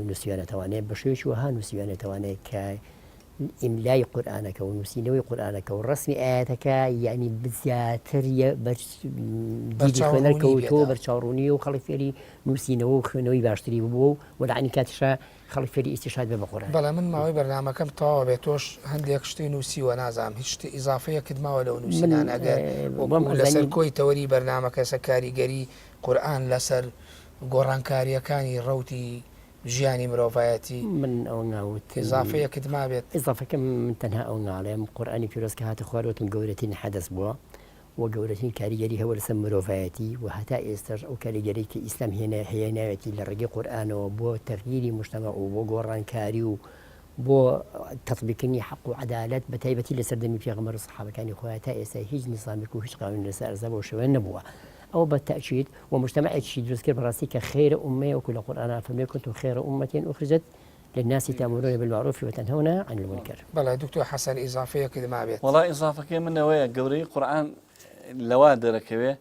نووسیوانەتەوانێت بە شێوەیەکی وەها نووسیوانێتەوانێت کە ئیملای قورئانەکە و نووسینەوەی قورئانەکە و ڕسمی ئاەتەکە یعنی بزیاتر دیدی خوێنەرکەوتۆ بەرچاوڕوونی و خەڵک فێری نووسینەوە و خوێنەوەی باشتری بوو و لەعینی کاتیشە خەڵک فێری ئیستیشاد بێ بە قورئان بەڵام من ماوەی بەرنامەکەم تەواو بێت تۆش هەندێک شتی نووسیوە نازانم هیچ شتی ئیزافەیەکت ماوە لەو نووسینان ئەگەر لەسەر کۆی تەوەری بەرنامەکە سەرکاریگەری قورئان لەسەر گۆڕانکاریەکانی ڕەوتی ژیانی مرۆڤایەتی من ئەو ناوت ئیزافەیەکت ما بێت ئیزافەکەم من تەنها ئەو ناڵێم قورئانی پیرۆز کە هاتە خوارەوەتم گەورەترین حەدەث بووە وە گەورەترین کاریگەری هەوە لەسەر مرۆڤایەتی و هەتا ئێستاش ئەو کاریگەری کە ئیسلام هێناوێتی لە ڕێگەی قورئانەوە بۆ تەغییری مجتەمع و بۆ گۆڕانکاری و بۆ تەطبیقکردنی حەق و عەدالەت بە تایبەتی لە سەردەمی پێغەمبەر و سەحابەکانی خۆیان تا ئێستا هیچ نیزامێک و هیچ قانون لەسەر ئەرزە بۆ شێوەیە نەبووە. ئەو بە تەئکید و مجتەمعێکی دروستکرد بەڕاستی کە خەیرە ئوممەیە وەکو لە قورئانە فەرمێ کونتم خەیرە ئوممەتین ئوخرجت للناس تأمرون بالمعروف وتنهون عن المنكر. بەڵێ دکتۆر حەسەن ئیزافەیەکی دەما بێت. وڵای ئیزافەکەی منەوەیە گەورەی قورئان لەوا دەرەکەوێ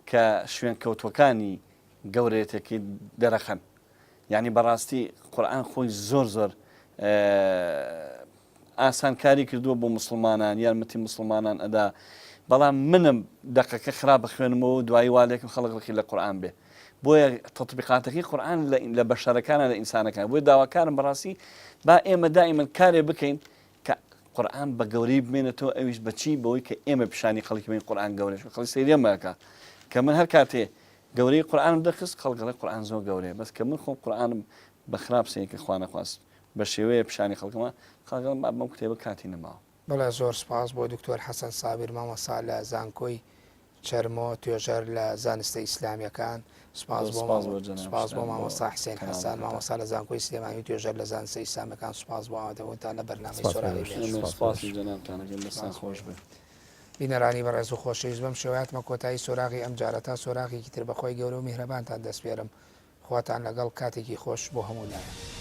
کە شوێن کەوتوەکانی گەورەیەتێکی دەرەخەن. یعنی بەڕاستی قورئان خۆی زۆر ئاسانکاری کردووە بۆ مسلمانان یارمەتی مسلمانان ئەدا بەڵام منم دقەکە خراپ بخوێنمەوە دوایی والێکم خەڵک لە قورئان بێ بۆیە تطبیقاتەکەی قورئان لە بەشەرەکانە لە ئینسانەکان بۆی داواکارم بەڕاستی با ئێمە دائیمەن کارێ بکەین کە قورئان بە گەورەی بمێنێتەوە ئەویش بەچی بەوەی کە ئێمە پیشانی خەڵکی بین قورئان گەورەش خەڵی سەیرێمەکە کە من هەر کاتێ گەورەی قورئانم دەخست خەڵکەڵێ قورئان زۆر گەورەیە بەس کە من خۆم قورئانم بە خراپ سەیەکە خوا نەخواست بە شێوەیە پیشانی خەڵکەمە خەڵکەڵم بەم کتێبە کاتی نەماوە. بەڵێ زۆر سپاس بۆ دکتۆر حەسەن سابیر مامۆستا لە زانکۆی چەرمۆ توێژەر لە زانستە ئیسلامیەکان. سپاس بۆ مامۆستا حسێن حەسەن مامۆستا لە زانکۆی سلێمانی توێژەر لە زانستە ئیسلامیەکان. سپاس بۆ ئەوەتان لە بەرنامەی سۆراغی خۆش بێت. بینەرانی بەڕێز و خۆشەویست بەم شێوەیەتمە کۆتایی سۆراغی ئەم جارە تا سۆراغێکی تر بەخۆی گەورە و میهرەبانتان دەست پێرم. خواتان لەگەڵ کاتێکی خۆش بۆ هەموو لایەن.